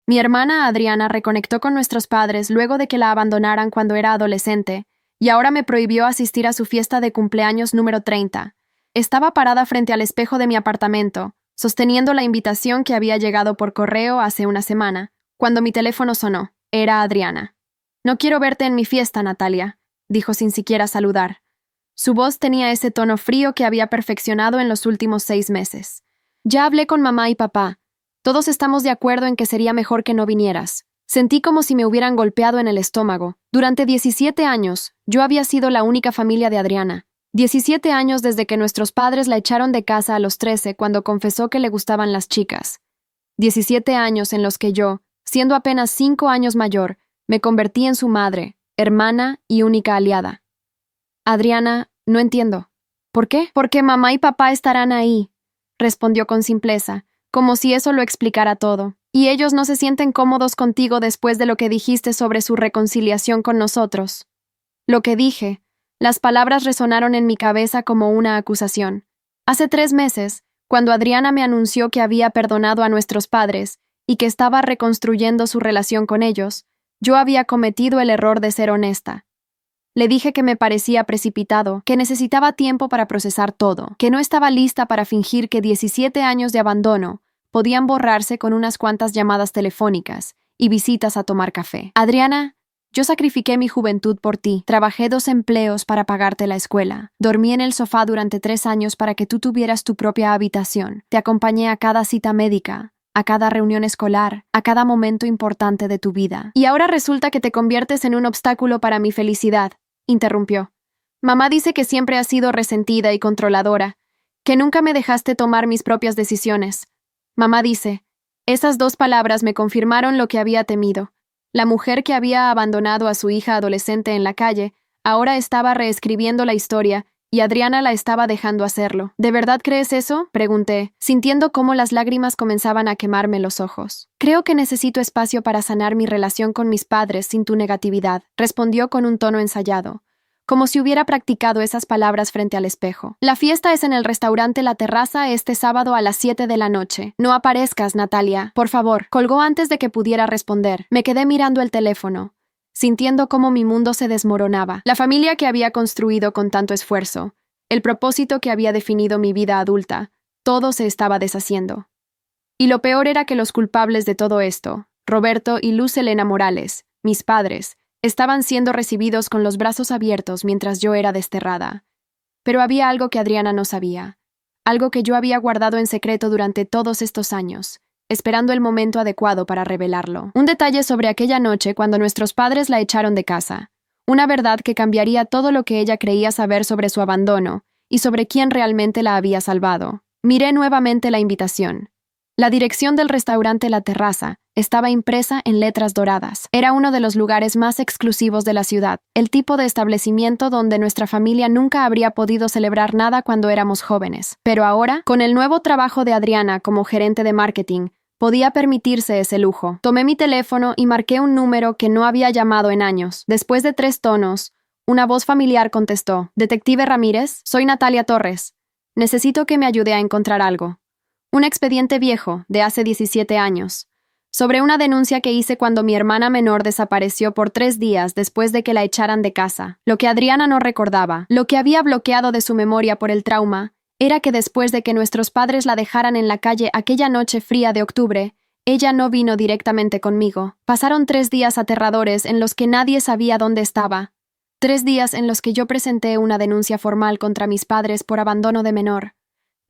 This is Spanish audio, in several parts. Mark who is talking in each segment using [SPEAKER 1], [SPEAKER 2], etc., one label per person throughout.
[SPEAKER 1] Mi hermana Adriana reconectó con nuestros padres luego de que la abandonaran cuando era adolescente, y ahora me prohibió asistir a su fiesta de cumpleaños número 30. Estaba parada frente al espejo de mi apartamento, sosteniendo la invitación que había llegado por correo hace una semana, cuando mi teléfono sonó. Era Adriana. «No quiero verte en mi fiesta, Natalia», dijo sin siquiera saludar. Su voz tenía ese tono frío que había perfeccionado en los últimos 6 meses. «Ya hablé con mamá y papá. Todos estamos de acuerdo en que sería mejor que no vinieras». Sentí como si me hubieran golpeado en el estómago. Durante 17 años, yo había sido la única familia de Adriana. 17 años desde que nuestros padres la echaron de casa a los 13 cuando confesó que le gustaban las chicas. 17 años en los que yo, siendo apenas 5 años mayor, me convertí en su madre, hermana y única aliada. Adriana, no entiendo. ¿Por qué? Porque mamá y papá estarán ahí, respondió con simpleza, como si eso lo explicara todo. Y ellos no se sienten cómodos contigo después de lo que dijiste sobre su reconciliación con nosotros. Lo que dije, las palabras resonaron en mi cabeza como una acusación. Hace 3 meses, cuando Adriana me anunció que había perdonado a nuestros padres y que estaba reconstruyendo su relación con ellos, yo había cometido el error de ser honesta. Le dije que me parecía precipitado, que necesitaba tiempo para procesar todo, que no estaba lista para fingir que 17 años de abandono podían borrarse con unas cuantas llamadas telefónicas y visitas a tomar café. Adriana, yo sacrifiqué mi juventud por ti. Trabajé 2 empleos para pagarte la escuela. Dormí en el sofá durante 3 años para que tú tuvieras tu propia habitación. Te acompañé a cada cita médica, a cada reunión escolar, a cada momento importante de tu vida. Y ahora resulta que te conviertes en un obstáculo para mi felicidad, interrumpió. Mamá dice que siempre has sido resentida y controladora, que nunca me dejaste tomar mis propias decisiones. Mamá dice, esas 2 palabras me confirmaron lo que había temido. La mujer que había abandonado a su hija adolescente en la calle ahora estaba reescribiendo la historia y Adriana la estaba dejando hacerlo. ¿De verdad crees eso?, pregunté, sintiendo cómo las lágrimas comenzaban a quemarme los ojos. Creo que necesito espacio para sanar mi relación con mis padres sin tu negatividad, respondió con un tono ensayado, como si hubiera practicado esas palabras frente al espejo. La fiesta es en el restaurante La Terraza este sábado a las 7 de la noche. No aparezcas, Natalia, por favor. Colgó antes de que pudiera responder. Me quedé mirando el teléfono, sintiendo cómo mi mundo se desmoronaba. La familia que había construido con tanto esfuerzo, el propósito que había definido mi vida adulta, todo se estaba deshaciendo. Y lo peor era que los culpables de todo esto, Roberto y Luz Helena Morales, mis padres, estaban siendo recibidos con los brazos abiertos mientras yo era desterrada. Pero había algo que Adriana no sabía, algo que yo había guardado en secreto durante todos estos años, esperando el momento adecuado para revelarlo. Un detalle sobre aquella noche cuando nuestros padres la echaron de casa, una verdad que cambiaría todo lo que ella creía saber sobre su abandono y sobre quién realmente la había salvado. Miré nuevamente la invitación. La dirección del restaurante La Terraza estaba impresa en letras doradas. Era uno de los lugares más exclusivos de la ciudad, el tipo de establecimiento donde nuestra familia nunca habría podido celebrar nada cuando éramos jóvenes. Pero ahora, con el nuevo trabajo de Adriana como gerente de marketing, podía permitirse ese lujo. Tomé mi teléfono y marqué un número que no había llamado en años. Después de 3 tonos, una voz familiar contestó. «Detective Ramírez, soy Natalia Torres. Necesito que me ayude a encontrar algo. Un expediente viejo, de hace 17 años, sobre una denuncia que hice cuando mi hermana menor desapareció por 3 días después de que la echaran de casa. Lo que Adriana no recordaba, lo que había bloqueado de su memoria por el trauma, era que después de que nuestros padres la dejaran en la calle aquella noche fría de octubre, ella no vino directamente conmigo. Pasaron 3 días aterradores en los que nadie sabía dónde estaba. 3 días en los que yo presenté una denuncia formal contra mis padres por abandono de menor.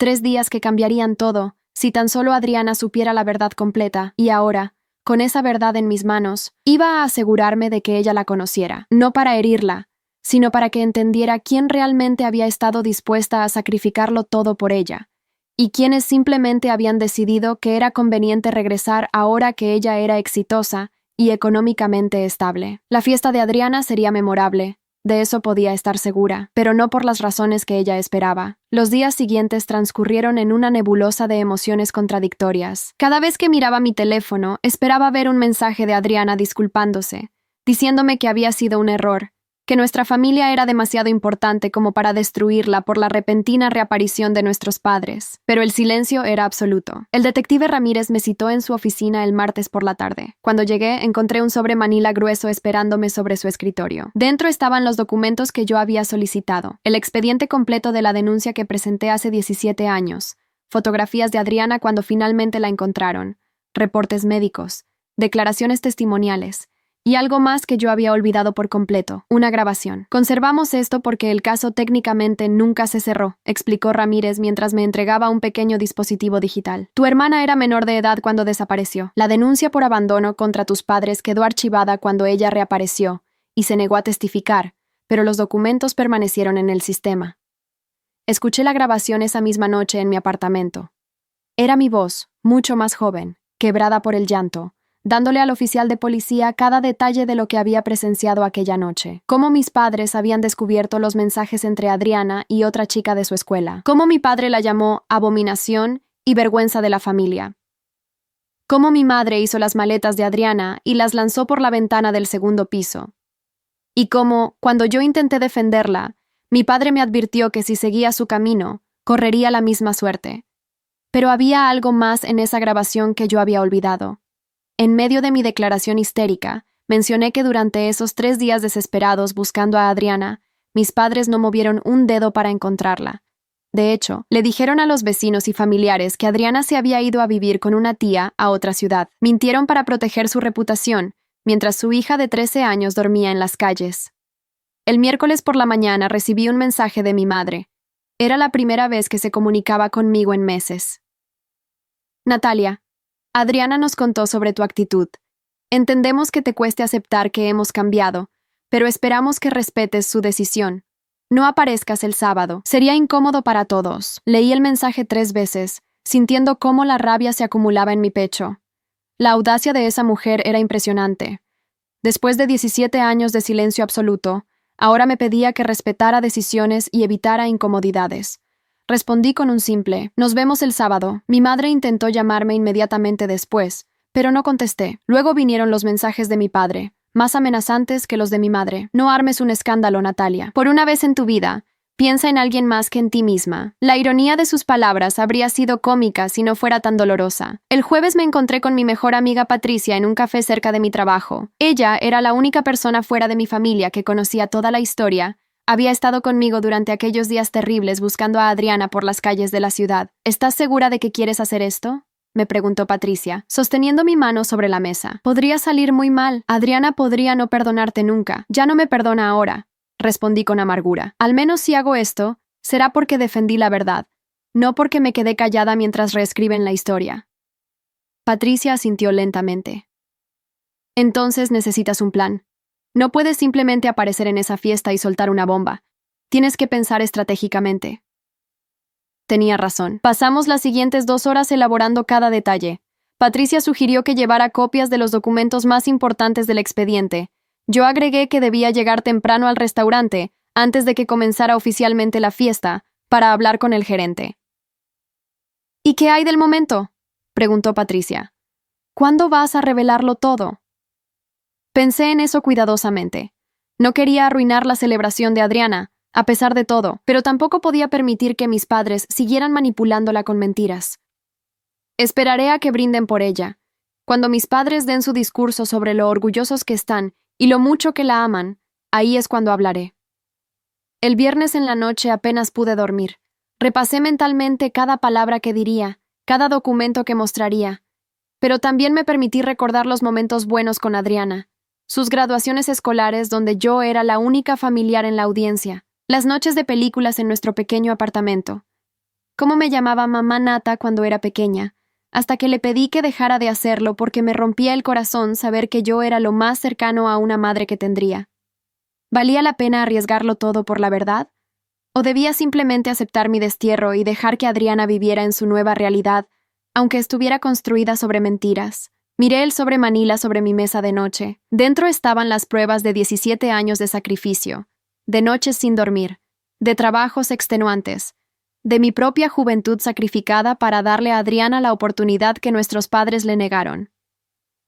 [SPEAKER 1] 3 días que cambiarían todo, si tan solo Adriana supiera la verdad completa, y ahora, con esa verdad en mis manos, iba a asegurarme de que ella la conociera, no para herirla, sino para que entendiera quién realmente había estado dispuesta a sacrificarlo todo por ella, y quienes simplemente habían decidido que era conveniente regresar ahora que ella era exitosa y económicamente estable. La fiesta de Adriana sería memorable. De eso podía estar segura, pero no por las razones que ella esperaba. Los días siguientes transcurrieron en una nebulosa de emociones contradictorias. Cada vez que miraba mi teléfono, esperaba ver un mensaje de Adriana disculpándose, diciéndome que había sido un error, que nuestra familia era demasiado importante como para destruirla por la repentina reaparición de nuestros padres, pero el silencio era absoluto. El detective Ramírez me citó en su oficina el martes por la tarde. Cuando llegué, encontré un sobre manila grueso esperándome sobre su escritorio. Dentro estaban los documentos que yo había solicitado, el expediente completo de la denuncia que presenté hace 17 años, fotografías de Adriana cuando finalmente la encontraron, reportes médicos, declaraciones testimoniales, y algo más que yo había olvidado por completo, una grabación. Conservamos esto porque el caso técnicamente nunca se cerró, explicó Ramírez mientras me entregaba un pequeño dispositivo digital. Tu hermana era menor de edad cuando desapareció. La denuncia por abandono contra tus padres quedó archivada cuando ella reapareció y se negó a testificar, pero los documentos permanecieron en el sistema. Escuché la grabación esa misma noche en mi apartamento. Era mi voz, mucho más joven, quebrada por el llanto, dándole al oficial de policía cada detalle de lo que había presenciado aquella noche. Cómo mis padres habían descubierto los mensajes entre Adriana y otra chica de su escuela. Cómo mi padre la llamó abominación y vergüenza de la familia. Cómo mi madre hizo las maletas de Adriana y las lanzó por la ventana del segundo piso. Y cómo, cuando yo intenté defenderla, mi padre me advirtió que si seguía su camino, correría la misma suerte. Pero había algo más en esa grabación que yo había olvidado. En medio de mi declaración histérica, mencioné que durante esos 3 días desesperados buscando a Adriana, mis padres no movieron un dedo para encontrarla. De hecho, le dijeron a los vecinos y familiares que Adriana se había ido a vivir con una tía a otra ciudad. Mintieron para proteger su reputación, mientras su hija de 13 años dormía en las calles. El miércoles por la mañana recibí un mensaje de mi madre. Era la primera vez que se comunicaba conmigo en meses. Natalia, Adriana nos contó sobre tu actitud. Entendemos que te cueste aceptar que hemos cambiado, pero esperamos que respetes su decisión. No aparezcas el sábado. Sería incómodo para todos. Leí el mensaje 3 veces, sintiendo cómo la rabia se acumulaba en mi pecho. La audacia de esa mujer era impresionante. Después de 17 años de silencio absoluto, ahora me pedía que respetara decisiones y evitara incomodidades. Respondí con un simple, nos vemos el sábado. Mi madre intentó llamarme inmediatamente después, pero no contesté. Luego vinieron los mensajes de mi padre, más amenazantes que los de mi madre. No armes un escándalo, Natalia. Por una vez en tu vida, piensa en alguien más que en ti misma. La ironía de sus palabras habría sido cómica si no fuera tan dolorosa. El jueves me encontré con mi mejor amiga Patricia en un café cerca de mi trabajo. Ella era la única persona fuera de mi familia que conocía toda la historia. Había estado conmigo durante aquellos días terribles buscando a Adriana por las calles de la ciudad. ¿Estás segura de que quieres hacer esto?, me preguntó Patricia, sosteniendo mi mano sobre la mesa. Podría salir muy mal. Adriana podría no perdonarte nunca. Ya no me perdona ahora, respondí con amargura. Al menos si hago esto, será porque defendí la verdad, no porque me quedé callada mientras reescriben la historia. Patricia asintió lentamente. Entonces necesitas un plan. No puedes simplemente aparecer en esa fiesta y soltar una bomba. Tienes que pensar estratégicamente. Tenía razón. Pasamos las siguientes 2 horas elaborando cada detalle. Patricia sugirió que llevara copias de los documentos más importantes del expediente. Yo agregué que debía llegar temprano al restaurante, antes de que comenzara oficialmente la fiesta, para hablar con el gerente. ¿Y qué hay del momento?, preguntó Patricia. ¿Cuándo vas a revelarlo todo? Pensé en eso cuidadosamente. No quería arruinar la celebración de Adriana, a pesar de todo, pero tampoco podía permitir que mis padres siguieran manipulándola con mentiras. Esperaré a que brinden por ella. Cuando mis padres den su discurso sobre lo orgullosos que están y lo mucho que la aman, ahí es cuando hablaré. El viernes en la noche apenas pude dormir. Repasé mentalmente cada palabra que diría, cada documento que mostraría, pero también me permití recordar los momentos buenos con Adriana, sus graduaciones escolares donde yo era la única familiar en la audiencia, las noches de películas en nuestro pequeño apartamento. Cómo me llamaba mamá Nata cuando era pequeña, hasta que le pedí que dejara de hacerlo porque me rompía el corazón saber que yo era lo más cercano a una madre que tendría. ¿Valía la pena arriesgarlo todo por la verdad? ¿O debía simplemente aceptar mi destierro y dejar que Adriana viviera en su nueva realidad, aunque estuviera construida sobre mentiras? Miré el sobre manila sobre mi mesa de noche. Dentro estaban las pruebas de 17 años de sacrificio, de noches sin dormir, de trabajos extenuantes, de mi propia juventud sacrificada para darle a Adriana la oportunidad que nuestros padres le negaron.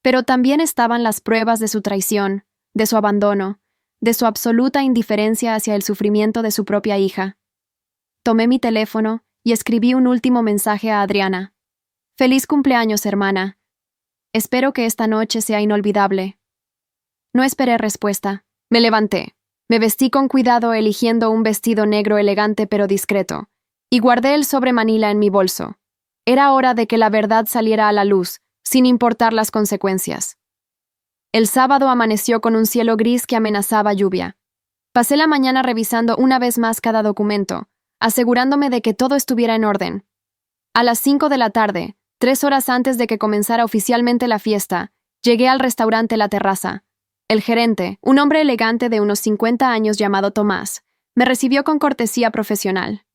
[SPEAKER 1] Pero también estaban las pruebas de su traición, de su abandono, de su absoluta indiferencia hacia el sufrimiento de su propia hija. Tomé mi teléfono y escribí un último mensaje a Adriana. «Feliz cumpleaños, hermana. Espero que esta noche sea inolvidable». No esperé respuesta. Me levanté. Me vestí con cuidado eligiendo un vestido negro elegante pero discreto, y guardé el sobre manila en mi bolso. Era hora de que la verdad saliera a la luz, sin importar las consecuencias. El sábado amaneció con un cielo gris que amenazaba lluvia. Pasé la mañana revisando una vez más cada documento, asegurándome de que todo estuviera en orden. A las 5 de la tarde, 3 horas antes de que comenzara oficialmente la fiesta, llegué al restaurante La Terraza. El gerente, un hombre elegante de unos 50 años llamado Tomás, me recibió con cortesía profesional.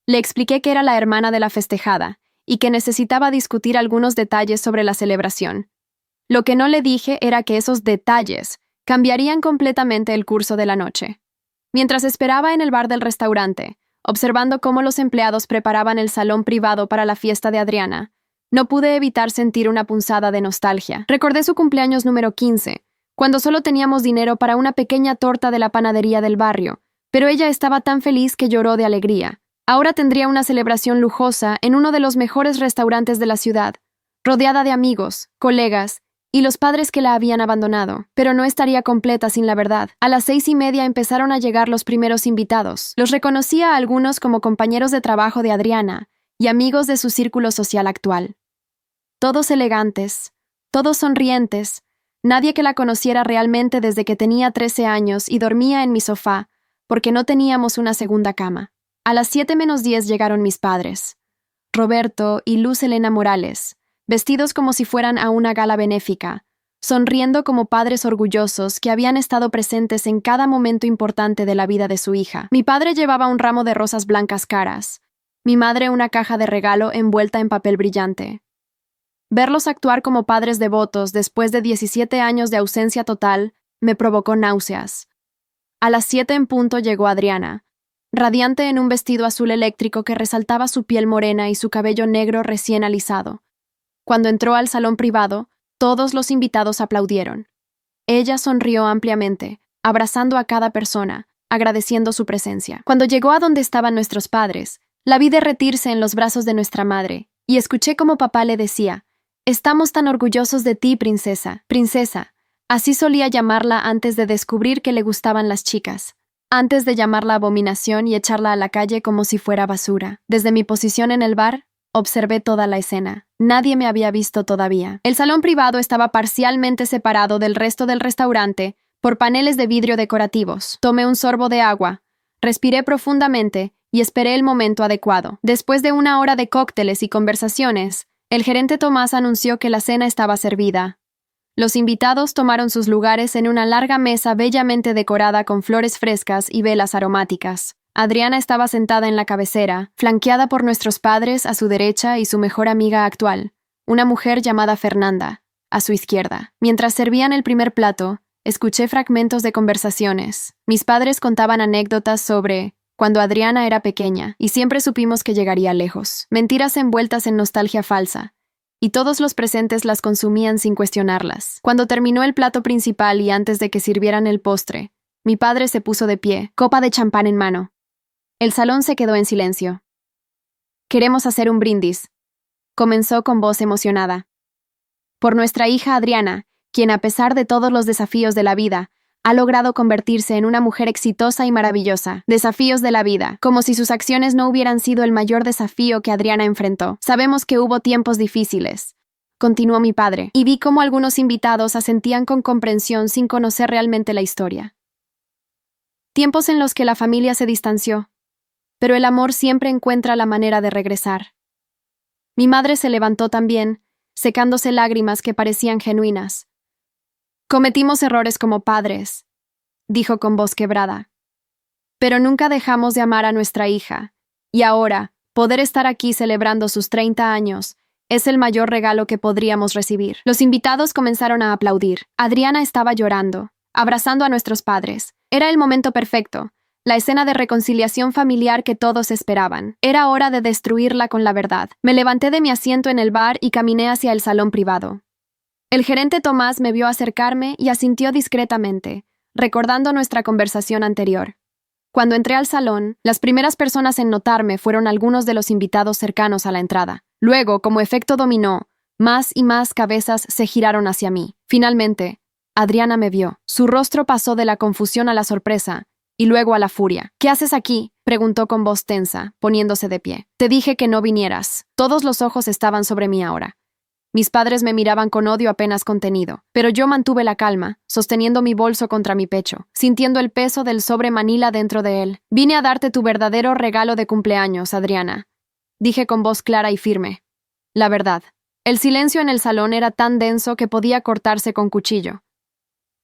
[SPEAKER 1] Le expliqué que era la hermana de la festejada y que necesitaba discutir algunos detalles sobre la celebración. Lo que no le dije era que esos detalles cambiarían completamente el curso de la noche. Mientras esperaba en el bar del restaurante, observando cómo los empleados preparaban el salón privado para la fiesta de Adriana, no pude evitar sentir una punzada de nostalgia. Recordé su cumpleaños número 15, cuando solo teníamos dinero para una pequeña torta de la panadería del barrio, pero ella estaba tan feliz que lloró de alegría. Ahora tendría una celebración lujosa en uno de los mejores restaurantes de la ciudad, rodeada de amigos, colegas y los padres que la habían abandonado, pero no estaría completa sin la verdad. A las 6:30 empezaron a llegar los primeros invitados. Los reconocía a algunos como compañeros de trabajo de Adriana y amigos de su círculo social actual. Todos elegantes, todos sonrientes, nadie que la conociera realmente desde que tenía 13 años y dormía en mi sofá, porque no teníamos una segunda cama. A las 7:10 llegaron mis padres, Roberto y Luz Helena Morales, vestidos como si fueran a una gala benéfica, sonriendo como padres orgullosos que habían estado presentes en cada momento importante de la vida de su hija. Mi padre llevaba un ramo de rosas blancas caras, mi madre una caja de regalo envuelta en papel brillante. Verlos actuar como padres devotos después de 17 años de ausencia total me provocó náuseas. A las 7 en punto llegó Adriana, radiante en un vestido azul eléctrico que resaltaba su piel morena y su cabello negro recién alisado. Cuando entró al salón privado, todos los invitados aplaudieron. Ella sonrió ampliamente, abrazando a cada persona, agradeciendo su presencia. Cuando llegó a donde estaban nuestros padres, la vi derretirse en los brazos de nuestra madre, y escuché como papá le decía: «Estamos tan orgullosos de ti, princesa, princesa». Así solía llamarla antes de descubrir que le gustaban las chicas, antes de llamarla abominación y echarla a la calle como si fuera basura. Desde mi posición en el bar, observé toda la escena. Nadie me había visto todavía. El salón privado estaba parcialmente separado del resto del restaurante por paneles de vidrio decorativos. Tomé un sorbo de agua, respiré profundamente y esperé el momento adecuado. Después de 1 hora de cócteles y conversaciones, el gerente Tomás anunció que la cena estaba servida. Los invitados tomaron sus lugares en una larga mesa bellamente decorada con flores frescas y velas aromáticas. Adriana estaba sentada en la cabecera, flanqueada por nuestros padres a su derecha y su mejor amiga actual, una mujer llamada Fernanda, a su izquierda. Mientras servían el primer plato, escuché fragmentos de conversaciones. Mis padres contaban anécdotas sobre cuando Adriana era pequeña, y siempre supimos que llegaría lejos. Mentiras envueltas en nostalgia falsa, y todos los presentes las consumían sin cuestionarlas. Cuando terminó el plato principal y antes de que sirvieran el postre, mi padre se puso de pie, copa de champán en mano. El salón se quedó en silencio. «Queremos hacer un brindis», comenzó con voz emocionada. «Por nuestra hija Adriana, quien a pesar de todos los desafíos de la vida, ha logrado convertirse en una mujer exitosa y maravillosa. Desafíos de la vida, como si sus acciones no hubieran sido el mayor desafío que Adriana enfrentó. Sabemos que hubo tiempos difíciles», continuó mi padre, y vi cómo algunos invitados asentían con comprensión sin conocer realmente la historia. Tiempos en los que la familia se distanció, pero el amor siempre encuentra la manera de regresar. Mi madre se levantó también, secándose lágrimas que parecían genuinas. «Cometimos errores como padres», dijo con voz quebrada. «Pero nunca dejamos de amar a nuestra hija, y ahora, poder estar aquí celebrando sus 30 años es el mayor regalo que podríamos recibir». Los invitados comenzaron a aplaudir. Adriana estaba llorando, abrazando a nuestros padres. Era el momento perfecto, la escena de reconciliación familiar que todos esperaban. Era hora de destruirla con la verdad. Me levanté de mi asiento en el bar y caminé hacia el salón privado. El gerente Tomás me vio acercarme y asintió discretamente, recordando nuestra conversación anterior. Cuando entré al salón, las primeras personas en notarme fueron algunos de los invitados cercanos a la entrada. Luego, como efecto dominó, más y más cabezas se giraron hacia mí. Finalmente, Adriana me vio. Su rostro pasó de la confusión a la sorpresa, y luego a la furia. «¿Qué haces aquí?», preguntó con voz tensa, poniéndose de pie. «Te dije que no vinieras». Todos los ojos estaban sobre mí ahora. Mis padres me miraban con odio apenas contenido, pero yo mantuve la calma, sosteniendo mi bolso contra mi pecho, sintiendo el peso del sobre Manila dentro de él. «Vine a darte tu verdadero regalo de cumpleaños, Adriana», dije con voz clara y firme. La verdad. El silencio en el salón era tan denso que podía cortarse con cuchillo.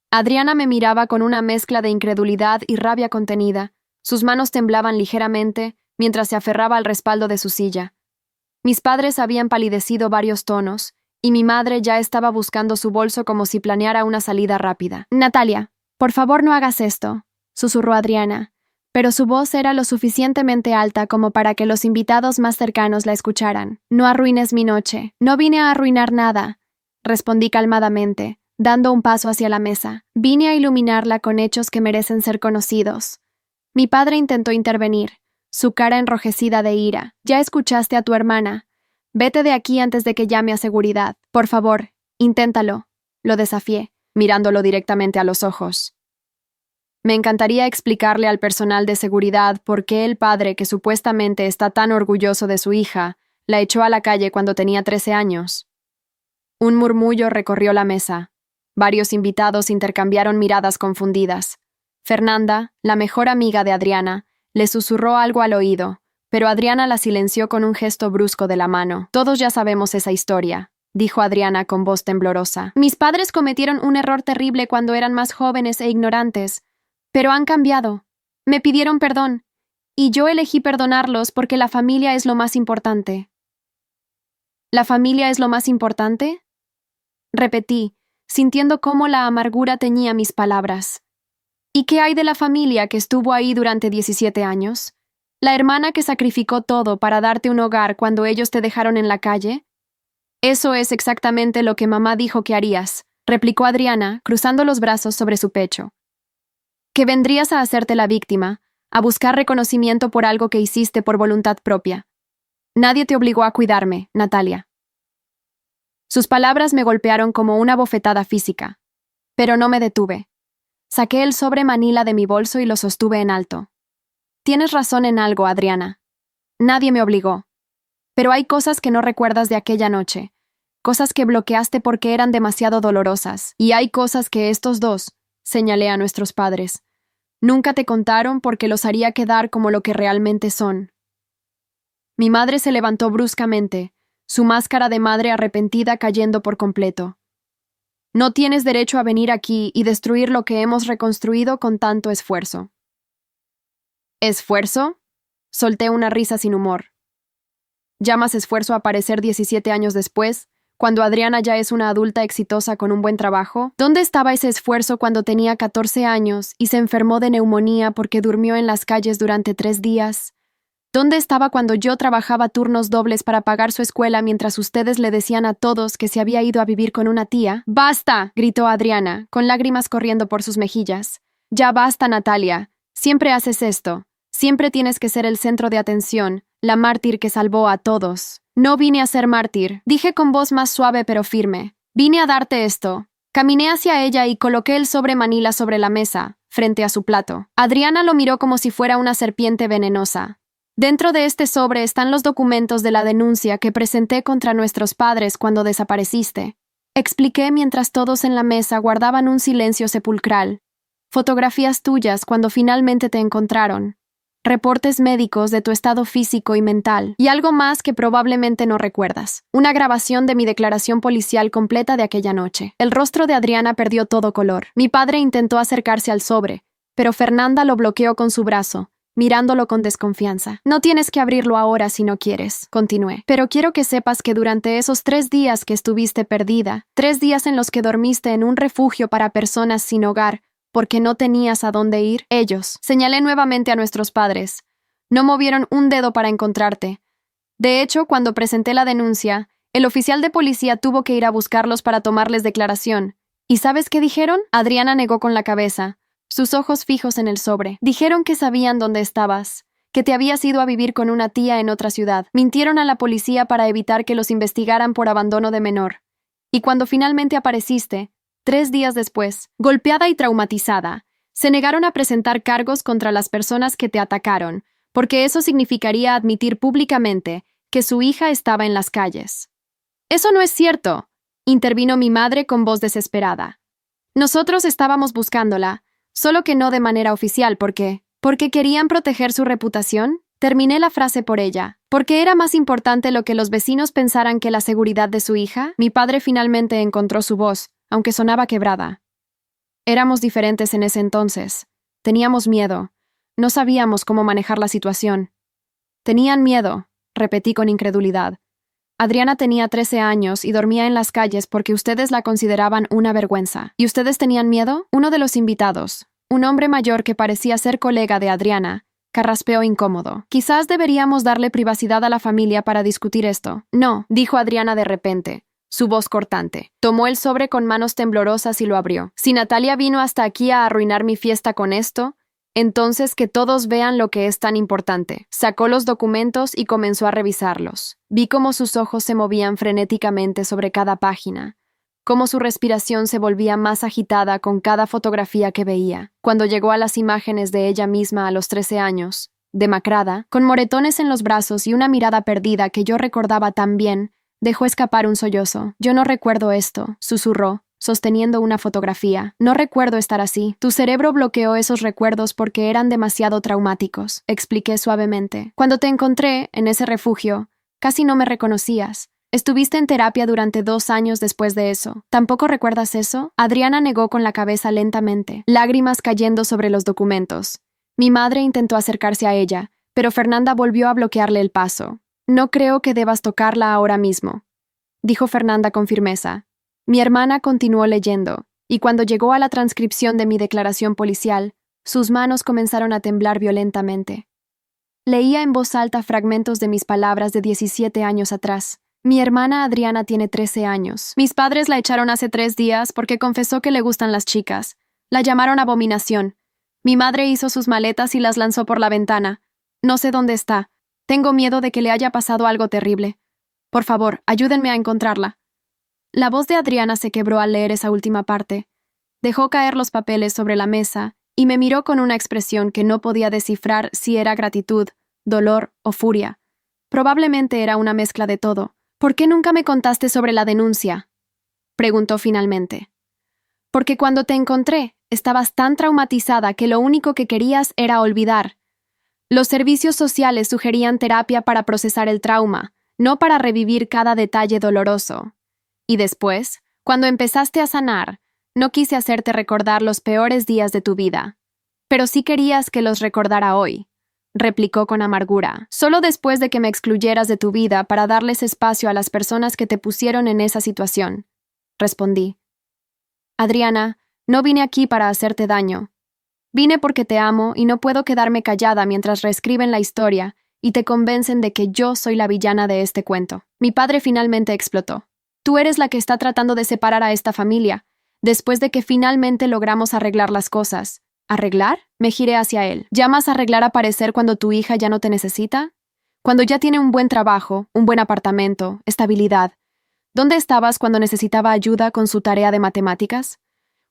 [SPEAKER 1] Adriana me miraba con una mezcla de incredulidad y rabia contenida. Sus manos temblaban ligeramente mientras se aferraba al respaldo de su silla. Mis padres habían palidecido varios tonos, y mi madre ya estaba buscando su bolso como si planeara una salida rápida. «Natalia, por favor no hagas esto», susurró Adriana, pero su voz era lo suficientemente alta como para que los invitados más cercanos la escucharan. «No arruines mi noche. No vine a arruinar nada», respondí calmadamente, dando un paso hacia la mesa. «Vine a iluminarla con hechos que merecen ser conocidos». Mi padre intentó intervenir, su cara enrojecida de ira. «Ya escuchaste a tu hermana. Vete de aquí antes de que llame a seguridad. Por favor, inténtalo», lo desafié, mirándolo directamente a los ojos. Me encantaría explicarle al personal de seguridad por qué el padre, que supuestamente está tan orgulloso de su hija, la echó a la calle cuando tenía 13 años. Un murmullo recorrió la mesa. Varios invitados intercambiaron miradas confundidas. Fernanda, la mejor amiga de Adriana, le susurró algo al oído, pero Adriana la silenció con un gesto brusco de la mano. «Todos ya sabemos esa historia», dijo Adriana con voz temblorosa. «Mis padres cometieron un error terrible cuando eran más jóvenes e ignorantes, pero han cambiado. Me pidieron perdón, y yo elegí perdonarlos porque la familia es lo más importante». «¿La familia es lo más importante?», repetí, sintiendo cómo la amargura teñía mis palabras. «¿Y qué hay de la familia que estuvo ahí durante 17 años? ¿La hermana que sacrificó todo para darte un hogar cuando ellos te dejaron en la calle?» «Eso es exactamente lo que mamá dijo que harías», replicó Adriana, cruzando los brazos sobre su pecho. «Que vendrías a hacerte la víctima, a buscar reconocimiento por algo que hiciste por voluntad propia. Nadie te obligó a cuidarme, Natalia». Sus palabras me golpearon como una bofetada física, pero no me detuve. Saqué el sobre Manila de mi bolso y lo sostuve en alto. «Tienes razón en algo, Adriana. Nadie me obligó. Pero hay cosas que no recuerdas de aquella noche, cosas que bloqueaste porque eran demasiado dolorosas, y hay cosas que estos dos», señalé a nuestros padres, «nunca te contaron porque los haría quedar como lo que realmente son». Mi madre se levantó bruscamente, su máscara de madre arrepentida cayendo por completo. «No tienes derecho a venir aquí y destruir lo que hemos reconstruido con tanto esfuerzo». «¿Esfuerzo?», solté una risa sin humor. ¿Llamas esfuerzo a aparecer 17 años después, cuando Adriana ya es una adulta exitosa con un buen trabajo? ¿Dónde estaba ese esfuerzo cuando tenía 14 años y se enfermó de neumonía porque durmió en las calles durante 3 días? ¿Dónde estaba cuando yo trabajaba turnos dobles para pagar su escuela mientras ustedes le decían a todos que se había ido a vivir con una tía? «¡Basta!», gritó Adriana, con lágrimas corriendo por sus mejillas. «Ya basta, Natalia. Siempre haces esto. Siempre tienes que ser el centro de atención, la mártir que salvó a todos». «No vine a ser mártir», dije con voz más suave pero firme. «Vine a darte esto». Caminé hacia ella y coloqué el sobre Manila sobre la mesa, frente a su plato. Adriana lo miró como si fuera una serpiente venenosa. «Dentro de este sobre están los documentos de la denuncia que presenté contra nuestros padres cuando desapareciste», expliqué mientras todos en la mesa guardaban un silencio sepulcral. «Fotografías tuyas cuando finalmente te encontraron. Reportes médicos de tu estado físico y mental, y algo más que probablemente no recuerdas. Una grabación de mi declaración policial completa de aquella noche». El rostro de Adriana perdió todo color. Mi padre intentó acercarse al sobre, pero Fernanda lo bloqueó con su brazo, mirándolo con desconfianza. «No tienes que abrirlo ahora si no quieres», continué. «Pero quiero que sepas que durante esos 3 días que estuviste perdida, 3 días en los que dormiste en un refugio para personas sin hogar, porque no tenías a dónde ir, ellos», señalé nuevamente a nuestros padres, «no movieron un dedo para encontrarte. De hecho, cuando presenté la denuncia, el oficial de policía tuvo que ir a buscarlos para tomarles declaración. ¿Y sabes qué dijeron?». Adriana negó con la cabeza. sus ojos fijos en el sobre. Dijeron que sabían dónde estabas, que te habías ido a vivir con una tía en otra ciudad. Mintieron a la policía para evitar que los investigaran por abandono de menor. Y cuando finalmente apareciste, 3 días después, golpeada y traumatizada, se negaron a presentar cargos contra las personas que te atacaron, porque eso significaría admitir públicamente que su hija estaba en las calles. «Eso no es cierto», intervino mi madre con voz desesperada. «Nosotros estábamos buscándola, solo que no de manera oficial, porque querían proteger su reputación». Terminé la frase por ella. ¿Porque era más importante lo que los vecinos pensaran que la seguridad de su hija? Mi padre finalmente encontró su voz, aunque sonaba quebrada. Éramos diferentes en ese entonces. Teníamos miedo. No sabíamos cómo manejar la situación. «Tenían miedo», repetí con incredulidad. «Adriana tenía 13 años y dormía en las calles porque ustedes la consideraban una vergüenza. ¿Y ustedes tenían miedo?» Uno de los invitados, un hombre mayor que parecía ser colega de Adriana, carraspeó incómodo. «Quizás deberíamos darle privacidad a la familia para discutir esto». «No», dijo Adriana de repente, su voz cortante. Tomó el sobre con manos temblorosas y lo abrió. «Si Natalia vino hasta aquí a arruinar mi fiesta con esto, entonces que todos vean lo que es tan importante». Sacó los documentos y comenzó a revisarlos. Vi cómo sus ojos se movían frenéticamente sobre cada página, cómo su respiración se volvía más agitada con cada fotografía que veía. Cuando llegó a las imágenes de ella misma a los 13 años, demacrada, con moretones en los brazos y una mirada perdida que yo recordaba tan bien, dejó escapar un sollozo. «Yo no recuerdo esto», susurró, sosteniendo una fotografía. «No recuerdo estar así. Tu cerebro bloqueó esos recuerdos porque eran demasiado traumáticos», expliqué suavemente. «Cuando te encontré, en ese refugio, casi no me reconocías. Estuviste en terapia durante 2 años después de eso. ¿Tampoco recuerdas eso?» Adriana negó con la cabeza lentamente, lágrimas cayendo sobre los documentos. Mi madre intentó acercarse a ella, pero Fernanda volvió a bloquearle el paso. «No creo que debas tocarla ahora mismo», dijo Fernanda con firmeza. Mi hermana continuó leyendo, y cuando llegó a la transcripción de mi declaración policial, sus manos comenzaron a temblar violentamente. Leía en voz alta fragmentos de mis palabras de 17 años atrás. «Mi hermana Adriana tiene 13 años. Mis padres la echaron hace 3 días porque confesó que le gustan las chicas. La llamaron abominación. Mi madre hizo sus maletas y las lanzó por la ventana. No sé dónde está. Tengo miedo de que le haya pasado algo terrible. Por favor, ayúdenme a encontrarla». La voz de Adriana se quebró al leer esa última parte. Dejó caer los papeles sobre la mesa y me miró con una expresión que no podía descifrar si era gratitud, dolor o furia. Probablemente era una mezcla de todo. «¿Por qué nunca me contaste sobre la denuncia?», preguntó finalmente. «Porque cuando te encontré, estabas tan traumatizada que lo único que querías era olvidar. Los servicios sociales sugerían terapia para procesar el trauma, no para revivir cada detalle doloroso. Y después, cuando empezaste a sanar, no quise hacerte recordar los peores días de tu vida. Pero sí querías que los recordara hoy», replicó con amargura. «Solo después de que me excluyeras de tu vida para darles espacio a las personas que te pusieron en esa situación», respondí. «Adriana, no vine aquí para hacerte daño. Vine porque te amo y no puedo quedarme callada mientras reescriben la historia y te convencen de que yo soy la villana de este cuento». Mi padre finalmente explotó. «Tú eres la que está tratando de separar a esta familia, después de que finalmente logramos arreglar las cosas». «¿Arreglar?», me giré hacia él. ¿Llamas a arreglar aparecer cuando tu hija ya no te necesita? Cuando ya tiene un buen trabajo, un buen apartamento, estabilidad. ¿Dónde estabas cuando necesitaba ayuda con su tarea de matemáticas?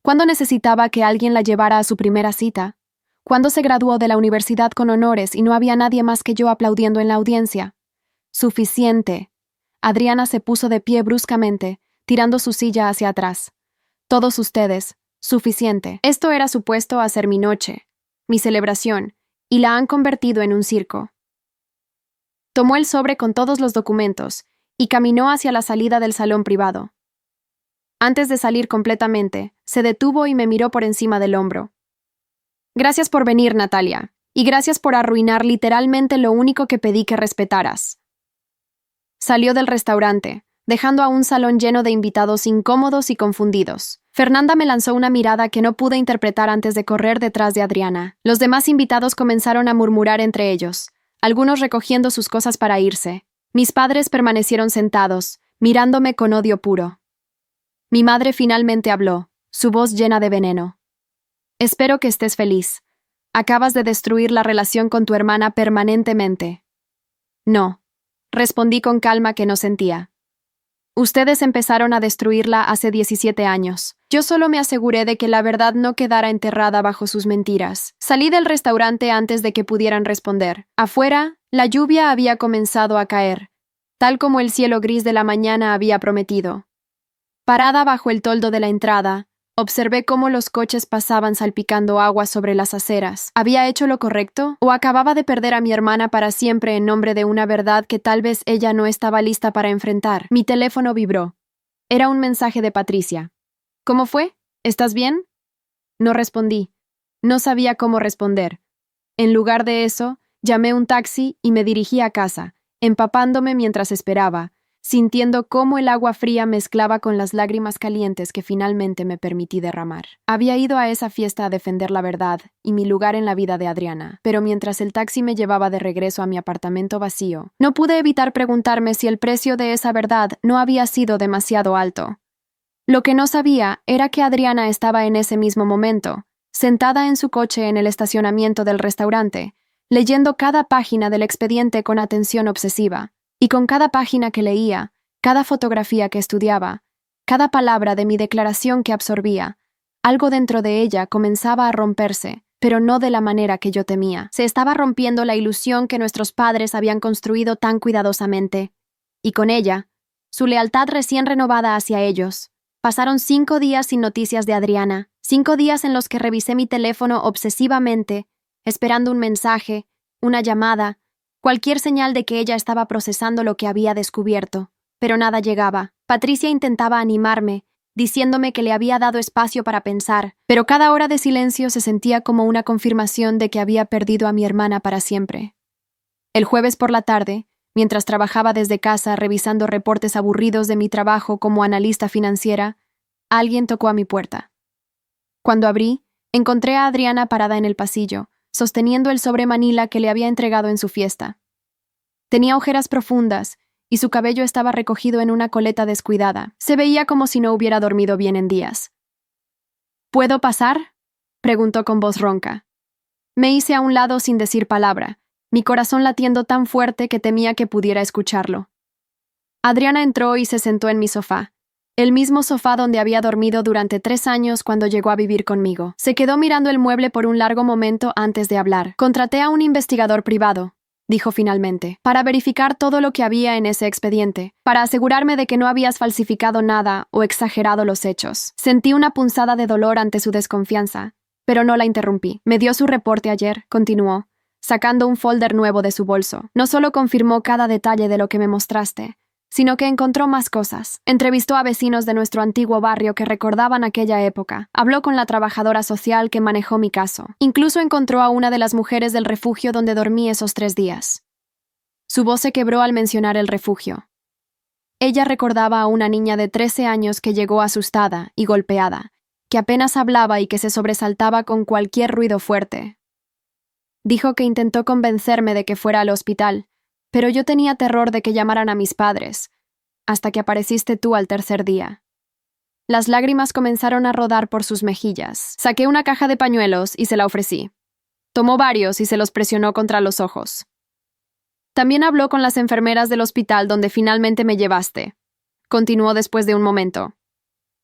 [SPEAKER 1] ¿Cuándo necesitaba que alguien la llevara a su primera cita? ¿Cuándo se graduó de la universidad con honores y no había nadie más que yo aplaudiendo en la audiencia? Suficiente. Adriana se puso de pie bruscamente, tirando su silla hacia atrás. Todos ustedes, suficiente. Esto era supuesto a ser mi noche, mi celebración, y la han convertido en un circo. Tomó el sobre con todos los documentos y caminó hacia la salida del salón privado. Antes de salir completamente, se detuvo y me miró por encima del hombro. Gracias por venir, Natalia, y gracias por arruinar literalmente lo único que pedí que respetaras. Salió del restaurante, dejando a un salón lleno de invitados incómodos y confundidos. Fernanda me lanzó una mirada que no pude interpretar antes de correr detrás de Adriana. Los demás invitados comenzaron a murmurar entre ellos, algunos recogiendo sus cosas para irse. Mis padres permanecieron sentados, mirándome con odio puro. Mi madre finalmente habló, su voz llena de veneno. Espero que estés feliz. Acabas de destruir la relación con tu hermana permanentemente. No, respondí con calma que no sentía. Ustedes empezaron a destruirla hace 17 años. Yo solo me aseguré de que la verdad no quedara enterrada bajo sus mentiras. Salí del restaurante antes de que pudieran responder. Afuera, la lluvia había comenzado a caer, tal como el cielo gris de la mañana había prometido. Parada bajo el toldo de la entrada, observé cómo los coches pasaban salpicando agua sobre las aceras. ¿Había hecho lo correcto? ¿O acababa de perder a mi hermana para siempre en nombre de una verdad que tal vez ella no estaba lista para enfrentar? Mi teléfono vibró. Era un mensaje de Patricia. ¿Cómo fue? ¿Estás bien? No respondí. No sabía cómo responder. En lugar de eso, llamé un taxi y me dirigí a casa, empapándome mientras esperaba, sintiendo cómo el agua fría mezclaba con las lágrimas calientes que finalmente me permití derramar. Había ido a esa fiesta a defender la verdad y mi lugar en la vida de Adriana, pero mientras el taxi me llevaba de regreso a mi apartamento vacío, no pude evitar preguntarme si el precio de esa verdad no había sido demasiado alto. Lo que no sabía era que Adriana estaba en ese mismo momento, sentada en su coche en el estacionamiento del restaurante, leyendo cada página del expediente con atención obsesiva. Y con cada página que leía, cada fotografía que estudiaba, cada palabra de mi declaración que absorbía, algo dentro de ella comenzaba a romperse, pero no de la manera que yo temía. Se estaba rompiendo la ilusión que nuestros padres habían construido tan cuidadosamente. Y con ella, su lealtad recién renovada hacia ellos. Pasaron 5 días sin noticias de Adriana, 5 días en los que revisé mi teléfono obsesivamente, esperando un mensaje, una llamada, cualquier señal de que ella estaba procesando lo que había descubierto, pero nada llegaba. Patricia intentaba animarme, diciéndome que le había dado espacio para pensar, pero cada hora de silencio se sentía como una confirmación de que había perdido a mi hermana para siempre. El jueves por la tarde, mientras trabajaba desde casa revisando reportes aburridos de mi trabajo como analista financiera, alguien tocó a mi puerta. Cuando abrí, encontré a Adriana parada en el pasillo, sosteniendo el sobre Manila que le había entregado en su fiesta. Tenía ojeras profundas y su cabello estaba recogido en una coleta descuidada. Se veía como si no hubiera dormido bien en días. ¿Puedo pasar?, preguntó con voz ronca. Me hice a un lado sin decir palabra, mi corazón latiendo tan fuerte que temía que pudiera escucharlo. Adriana entró y se sentó en mi sofá. El mismo sofá donde había dormido durante 3 años cuando llegó a vivir conmigo. Se quedó mirando el mueble por un largo momento antes de hablar. Contraté a un investigador privado, dijo finalmente, para verificar todo lo que había en ese expediente, para asegurarme de que no habías falsificado nada o exagerado los hechos. Sentí una punzada de dolor ante su desconfianza, pero no la interrumpí. Me dio su reporte ayer, continuó, sacando un folder nuevo de su bolso. No solo confirmó cada detalle de lo que me mostraste, sino que encontró más cosas. Entrevistó a vecinos de nuestro antiguo barrio que recordaban aquella época. Habló con la trabajadora social que manejó mi caso. Incluso encontró a una de las mujeres del refugio donde dormí esos 3 días. Su voz se quebró al mencionar el refugio. Ella recordaba a una niña de 13 años que llegó asustada y golpeada, que apenas hablaba y que se sobresaltaba con cualquier ruido fuerte. Dijo que intentó convencerme de que fuera al hospital, pero yo tenía terror de que llamaran a mis padres, hasta que apareciste tú al 3er día. Las lágrimas comenzaron a rodar por sus mejillas. Saqué una caja de pañuelos y se la ofrecí. Tomó varios y se los presionó contra los ojos. También habló con las enfermeras del hospital donde finalmente me llevaste. Continuó después de un momento.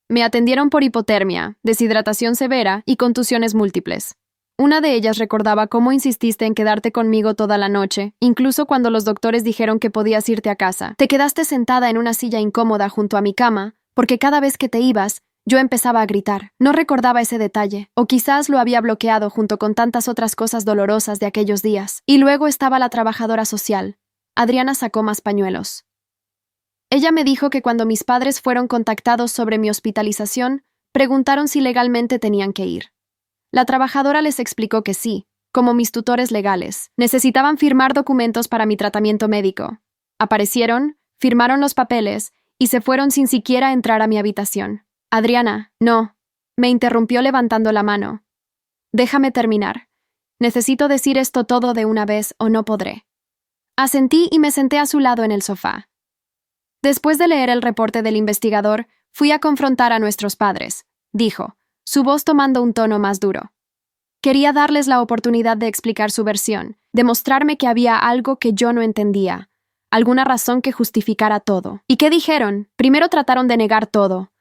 [SPEAKER 1] Me atendieron por hipotermia, deshidratación severa y contusiones múltiples. Una de ellas recordaba cómo insististe en quedarte conmigo toda la noche, incluso cuando los doctores dijeron que podías irte a casa. Te quedaste sentada en una silla incómoda junto a mi cama, porque cada vez que te ibas, yo empezaba a gritar. No recordaba ese detalle, o quizás lo había bloqueado junto con tantas otras cosas dolorosas de aquellos días. Y luego estaba la trabajadora social. Adriana sacó más pañuelos. Ella me dijo que cuando mis padres fueron contactados sobre mi hospitalización, preguntaron si legalmente tenían que ir. La trabajadora les explicó que sí, como mis tutores legales. Necesitaban firmar documentos para mi tratamiento médico. Aparecieron, firmaron los papeles y se fueron sin siquiera entrar a mi habitación. Adriana, no, me interrumpió levantando la mano. Déjame terminar. Necesito decir esto todo de una vez o no podré. Asentí y me senté a su lado en el sofá. Después de leer el reporte del investigador, fui a confrontar a nuestros padres, dijo, su voz tomando un tono más duro. Quería darles la oportunidad de explicar su versión, demostrarme que había algo que yo no entendía, alguna razón que justificara todo. ¿Y qué dijeron? Primero trataron de negar todo.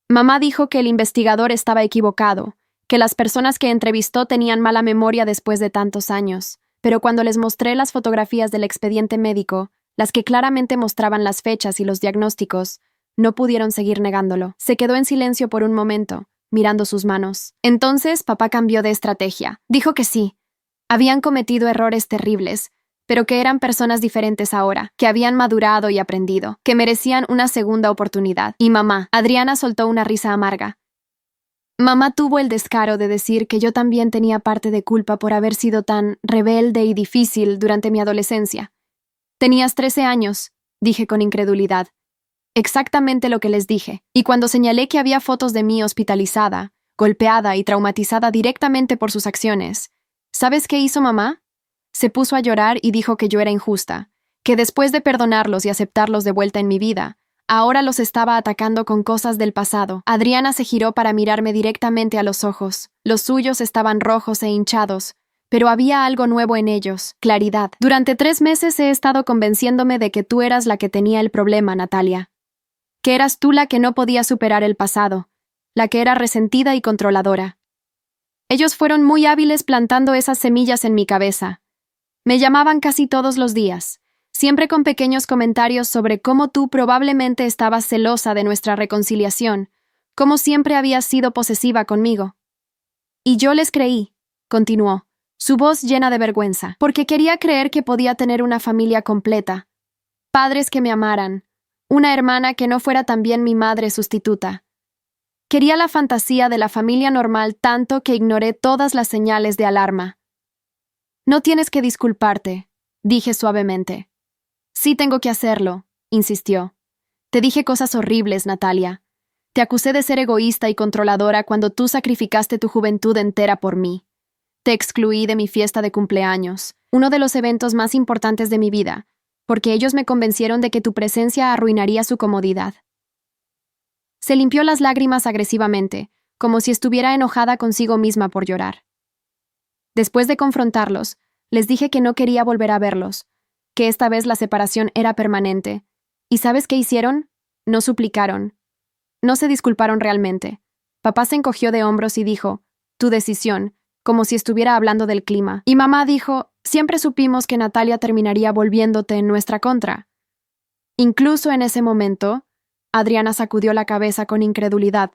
[SPEAKER 1] Mamá dijo que el investigador estaba equivocado, que las personas que entrevistó tenían mala memoria después de tantos años. Pero cuando les mostré las fotografías del expediente médico, las que claramente mostraban las fechas y los diagnósticos, no pudieron seguir negándolo. Se quedó en silencio por un momento, mirando sus manos. Entonces, papá cambió de estrategia. Dijo que sí. Habían cometido errores terribles, pero que eran personas diferentes ahora, que habían madurado y aprendido, que merecían una segunda oportunidad. Y mamá, Adriana soltó una risa amarga. Mamá tuvo el descaro de decir que yo también tenía parte de culpa por haber sido tan rebelde y difícil durante mi adolescencia. Tenías 13 años, dije con incredulidad. Exactamente lo que les dije. Y cuando señalé que había fotos de mí hospitalizada, golpeada y traumatizada directamente por sus acciones, ¿sabes qué hizo mamá? Se puso a llorar y dijo que yo era injusta, que después de perdonarlos y aceptarlos de vuelta en mi vida, ahora los estaba atacando con cosas del pasado. Adriana se giró para mirarme directamente a los ojos. Los suyos estaban rojos e hinchados, pero había algo nuevo en ellos, claridad. Durante 3 meses he estado convenciéndome de que tú eras la que tenía el problema, Natalia. Que eras tú la que no podía superar el pasado, la que era resentida y controladora. Ellos fueron muy hábiles plantando esas semillas en mi cabeza. Me llamaban casi todos los días, siempre con pequeños comentarios sobre cómo tú probablemente estabas celosa de nuestra reconciliación, cómo siempre habías sido posesiva conmigo. Y yo les creí, continuó, su voz llena de vergüenza, porque quería creer que podía tener una familia completa, padres que me amaran, una hermana que no fuera también mi madre sustituta. Quería la fantasía de la familia normal tanto que ignoré todas las señales de alarma. No tienes que disculparte, dije suavemente. Sí tengo que hacerlo, insistió. Te dije cosas horribles, Natalia. Te acusé de ser egoísta y controladora cuando tú sacrificaste tu juventud entera por mí. Te excluí de mi fiesta de cumpleaños, uno de los eventos más importantes de mi vida, porque ellos me convencieron de que tu presencia arruinaría su comodidad. Se limpió las lágrimas agresivamente, como si estuviera enojada consigo misma por llorar. Después de confrontarlos, les dije que no quería volver a verlos, que esta vez la separación era permanente. ¿Y sabes qué hicieron? No suplicaron. No se disculparon realmente. Papá se encogió de hombros y dijo, tu decisión, como si estuviera hablando del clima. Y mamá dijo, siempre supimos que Natalia terminaría volviéndote en nuestra contra. Incluso en ese momento, Adriana sacudió la cabeza con incredulidad.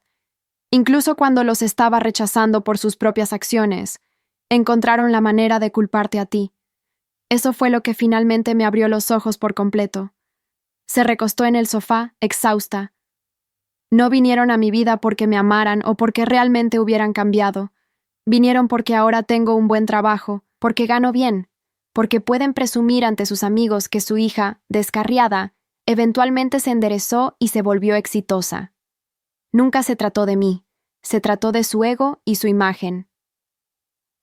[SPEAKER 1] Incluso cuando los estaba rechazando por sus propias acciones, encontraron la manera de culparte a ti. Eso fue lo que finalmente me abrió los ojos por completo. Se recostó en el sofá, exhausta. No vinieron a mi vida porque me amaran o porque realmente hubieran cambiado. Vinieron porque ahora tengo un buen trabajo, porque gano bien, porque pueden presumir ante sus amigos que su hija, descarriada, eventualmente se enderezó y se volvió exitosa. Nunca se trató de mí, se trató de su ego y su imagen.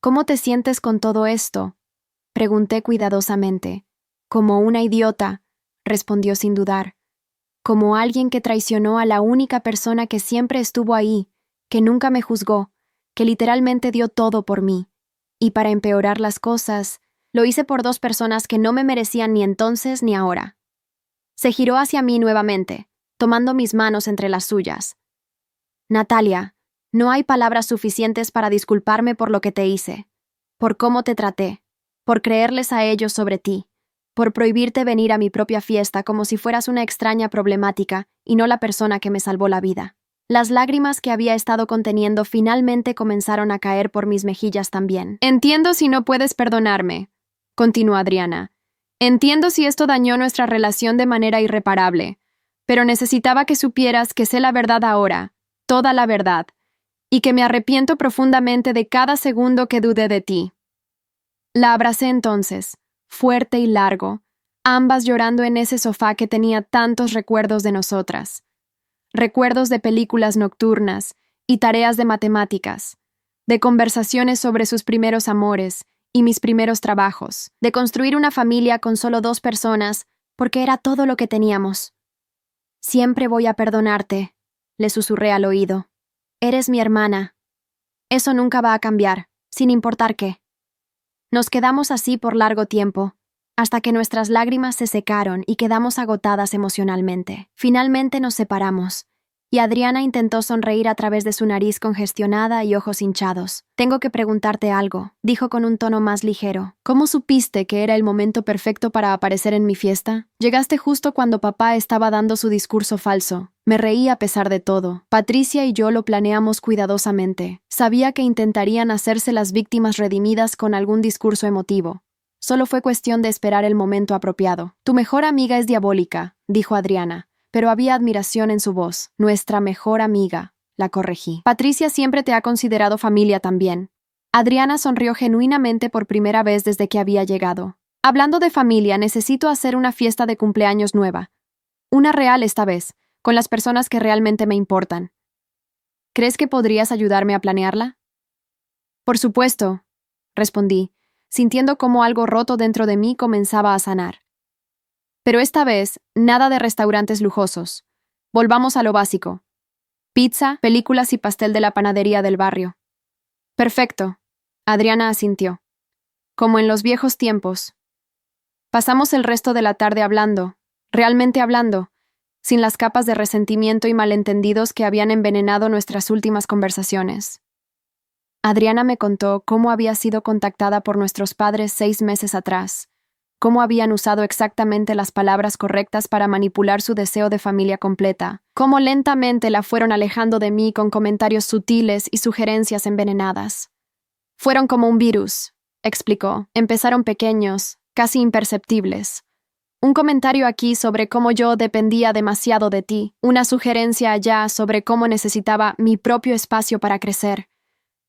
[SPEAKER 1] ¿Cómo te sientes con todo esto? Pregunté cuidadosamente. Como una idiota, respondió sin dudar. Como alguien que traicionó a la única persona que siempre estuvo ahí, que nunca me juzgó, que literalmente dio todo por mí. Y para empeorar las cosas, lo hice por 2 personas que no me merecían ni entonces ni ahora. Se giró hacia mí nuevamente, tomando mis manos entre las suyas. Natalia, no hay palabras suficientes para disculparme por lo que te hice, por cómo te traté, por creerles a ellos sobre ti, por prohibirte venir a mi propia fiesta como si fueras una extraña problemática y no la persona que me salvó la vida. Las lágrimas que había estado conteniendo finalmente comenzaron a caer por mis mejillas también. Entiendo si no puedes perdonarme, continuó Adriana. Entiendo si esto dañó nuestra relación de manera irreparable, pero necesitaba que supieras que sé la verdad ahora, toda la verdad, y que me arrepiento profundamente de cada segundo que dudé de ti. La abracé entonces, fuerte y largo, ambas llorando en ese sofá que tenía tantos recuerdos de nosotras. Recuerdos de películas nocturnas y tareas de matemáticas, de conversaciones sobre sus primeros amores y mis primeros trabajos, de construir una familia con solo 2 personas, porque era todo lo que teníamos. Siempre voy a perdonarte, le susurré al oído. Eres mi hermana. Eso nunca va a cambiar, sin importar qué. Nos quedamos así por largo tiempo, hasta que nuestras lágrimas se secaron y quedamos agotadas emocionalmente. Finalmente nos separamos, y Adriana intentó sonreír a través de su nariz congestionada y ojos hinchados. «Tengo que preguntarte algo», dijo con un tono más ligero. «¿Cómo supiste que era el momento perfecto para aparecer en mi fiesta? Llegaste justo cuando papá estaba dando su discurso falso. Me reí a pesar de todo. Patricia y yo lo planeamos cuidadosamente. Sabía que intentarían hacerse las víctimas redimidas con algún discurso emotivo. Solo fue cuestión de esperar el momento apropiado. Tu mejor amiga es diabólica», dijo Adriana, pero había admiración en su voz. «Nuestra mejor amiga», la corregí. «Patricia siempre te ha considerado familia también». Adriana sonrió genuinamente por primera vez desde que había llegado. «Hablando de familia, necesito hacer una fiesta de cumpleaños nueva. Una real esta vez, con las personas que realmente me importan. ¿Crees que podrías ayudarme a planearla?» «Por supuesto», respondí, sintiendo cómo algo roto dentro de mí comenzaba a sanar. «Pero esta vez, nada de restaurantes lujosos. Volvamos a lo básico. Pizza, películas y pastel de la panadería del barrio». «Perfecto», Adriana asintió. «Como en los viejos tiempos». Pasamos el resto de la tarde hablando, realmente hablando, sin las capas de resentimiento y malentendidos que habían envenenado nuestras últimas conversaciones. Adriana me contó cómo había sido contactada por nuestros padres 6 meses atrás, cómo habían usado exactamente las palabras correctas para manipular su deseo de familia completa, cómo lentamente la fueron alejando de mí con comentarios sutiles y sugerencias envenenadas. «Fueron como un virus», explicó. «Empezaron pequeños, casi imperceptibles. Un comentario aquí sobre cómo yo dependía demasiado de ti, una sugerencia allá sobre cómo necesitaba mi propio espacio para crecer.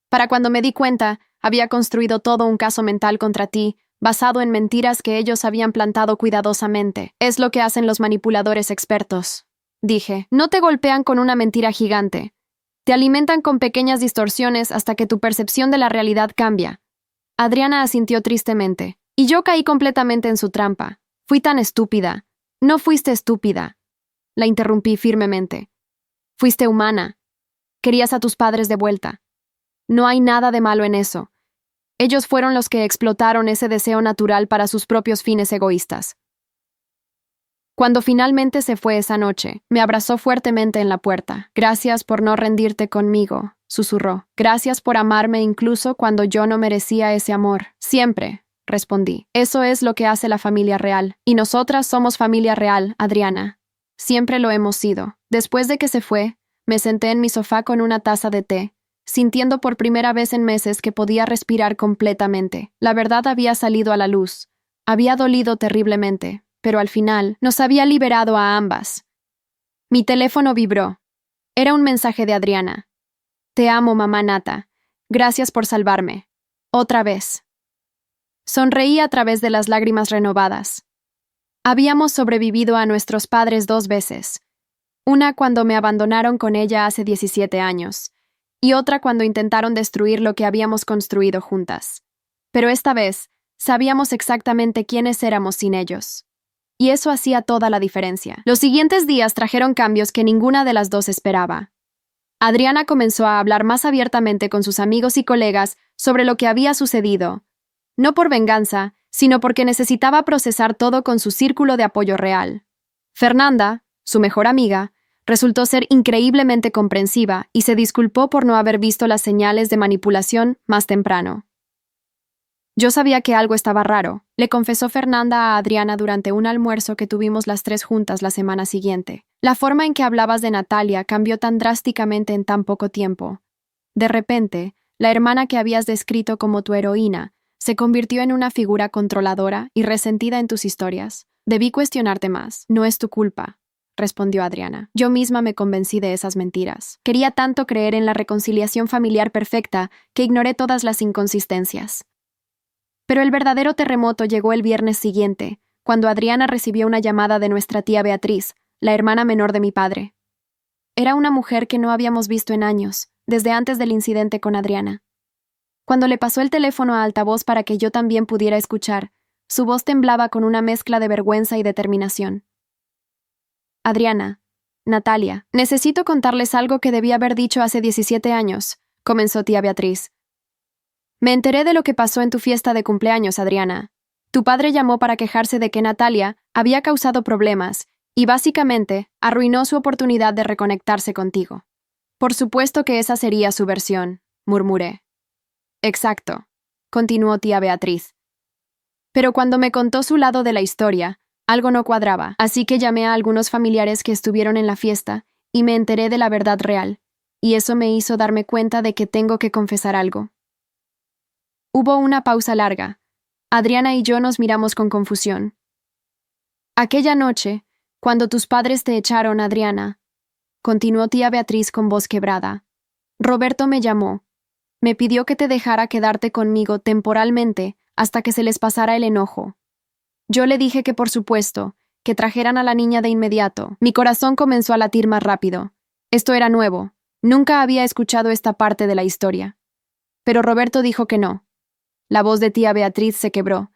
[SPEAKER 1] Para cuando me di cuenta, había construido todo un caso mental contra ti, basado en mentiras que ellos habían plantado cuidadosamente. Es lo que hacen los manipuladores expertos», dije. «No te golpean con una mentira gigante. Te alimentan con pequeñas distorsiones hasta que tu percepción de la realidad cambia». Adriana asintió tristemente, y yo caí completamente en su trampa. «Fui tan estúpida». «No fuiste estúpida», la interrumpí firmemente. «Fuiste humana. Querías a tus padres de vuelta. No hay nada de malo en eso. Ellos fueron los que explotaron ese deseo natural para sus propios fines egoístas». Cuando finalmente se fue esa noche, me abrazó fuertemente en la puerta. «Gracias por no rendirte conmigo», susurró. «Gracias por amarme incluso cuando yo no merecía ese amor. Siempre», respondí. «Eso es lo que hace la familia real. Y nosotras somos familia real, Adriana. Siempre lo hemos sido». Después de que se fue, me senté en mi sofá con una taza de té, sintiendo por primera vez en meses que podía respirar completamente. La verdad había salido a la luz. Había dolido terriblemente, pero al final nos había liberado a ambas. Mi teléfono vibró. Era un mensaje de Adriana. «Te amo, mamá Nata. Gracias por salvarme. Otra vez». Sonreí a través de las lágrimas renovadas. Habíamos sobrevivido a nuestros padres 2 veces. Una cuando me abandonaron con ella hace 17 años, y otra cuando intentaron destruir lo que habíamos construido juntas. Pero esta vez, sabíamos exactamente quiénes éramos sin ellos. Y eso hacía toda la diferencia. Los siguientes días trajeron cambios que ninguna de las dos esperaba. Adriana comenzó a hablar más abiertamente con sus amigos y colegas sobre lo que había sucedido, no por venganza, sino porque necesitaba procesar todo con su círculo de apoyo real. Fernanda, su mejor amiga, resultó ser increíblemente comprensiva y se disculpó por no haber visto las señales de manipulación más temprano. «Yo sabía que algo estaba raro», le confesó Fernanda a Adriana durante un almuerzo que tuvimos las 3 juntas la semana siguiente. «La forma en que hablabas de Natalia cambió tan drásticamente en tan poco tiempo. De repente, la hermana que habías descrito como tu heroína se convirtió en una figura controladora y resentida en tus historias. Debí cuestionarte más. No es tu culpa», respondió Adriana. «Yo misma me convencí de esas mentiras. Quería tanto creer en la reconciliación familiar perfecta que ignoré todas las inconsistencias». Pero el verdadero terremoto llegó el viernes siguiente, cuando Adriana recibió una llamada de nuestra tía Beatriz, la hermana menor de mi padre. Era una mujer que no habíamos visto en años, desde antes del incidente con Adriana. Cuando le pasó el teléfono a altavoz para que yo también pudiera escuchar, su voz temblaba con una mezcla de vergüenza y determinación. «Adriana, Natalia, necesito contarles algo que debí haber dicho hace 17 años», comenzó tía Beatriz. Me enteré de lo que pasó en tu fiesta de cumpleaños, Adriana. Tu padre llamó para quejarse de que Natalia había causado problemas y básicamente arruinó su oportunidad de reconectarse contigo. Por supuesto que esa sería su versión, murmuré. Exacto, continuó tía Beatriz. Pero cuando me contó su lado de la historia, algo no cuadraba, así que llamé a algunos familiares que estuvieron en la fiesta y me enteré de la verdad real, y eso me hizo darme cuenta de que tengo que confesar algo. Hubo una pausa larga. Adriana y yo nos miramos con confusión. Aquella noche, cuando tus padres te echaron, Adriana, continuó tía Beatriz con voz quebrada, Roberto me llamó. Me pidió que te dejara quedarte conmigo temporalmente hasta que se les pasara el enojo. Yo le dije que por supuesto, que trajeran a la niña de inmediato. Mi corazón comenzó a latir más rápido. Esto era nuevo. Nunca había escuchado esta parte de la historia. Pero Roberto dijo que no. La voz de tía Beatriz se quebró.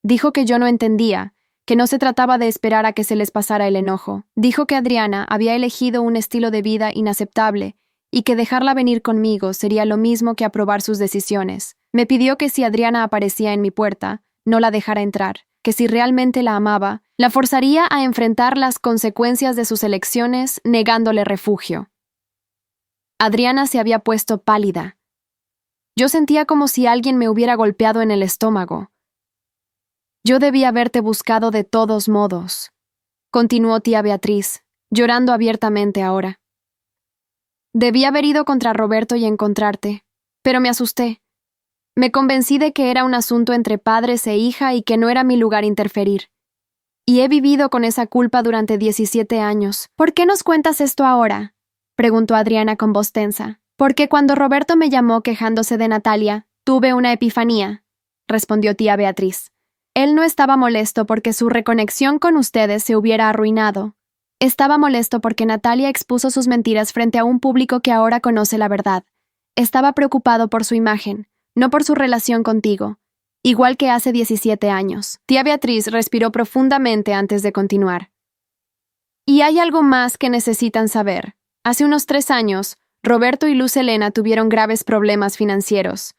[SPEAKER 1] Dijo que yo no entendía, que no se trataba de esperar a que se les pasara el enojo. Dijo que Adriana había elegido un estilo de vida inaceptable y que dejarla venir conmigo sería lo mismo que aprobar sus decisiones. Me pidió que si Adriana aparecía en mi puerta, no la dejara entrar, que si realmente la amaba, la forzaría a enfrentar las consecuencias de sus elecciones negándole refugio. Adriana se había puesto pálida. Yo sentía como si alguien me hubiera golpeado en el estómago. Yo debía haberte buscado de todos modos, continuó tía Beatriz, llorando abiertamente ahora. Debí haber ido contra Roberto y encontrarte, pero me asusté. Me convencí de que era un asunto entre padres e hija y que no era mi lugar interferir. Y he vivido con esa culpa durante 17 años. ¿Por qué nos cuentas esto ahora?, preguntó Adriana con voz tensa. Porque cuando Roberto me llamó quejándose de Natalia, tuve una epifanía, respondió tía Beatriz. Él no estaba molesto porque su reconexión con ustedes se hubiera arruinado. Estaba molesto porque Natalia expuso sus mentiras frente a un público que ahora conoce la verdad. Estaba preocupado por su imagen, no por su relación contigo, igual que hace 17 años. Tía Beatriz respiró profundamente antes de continuar. Y hay algo más que necesitan saber. Hace unos 3 años, Roberto y Luz Helena tuvieron graves problemas financieros.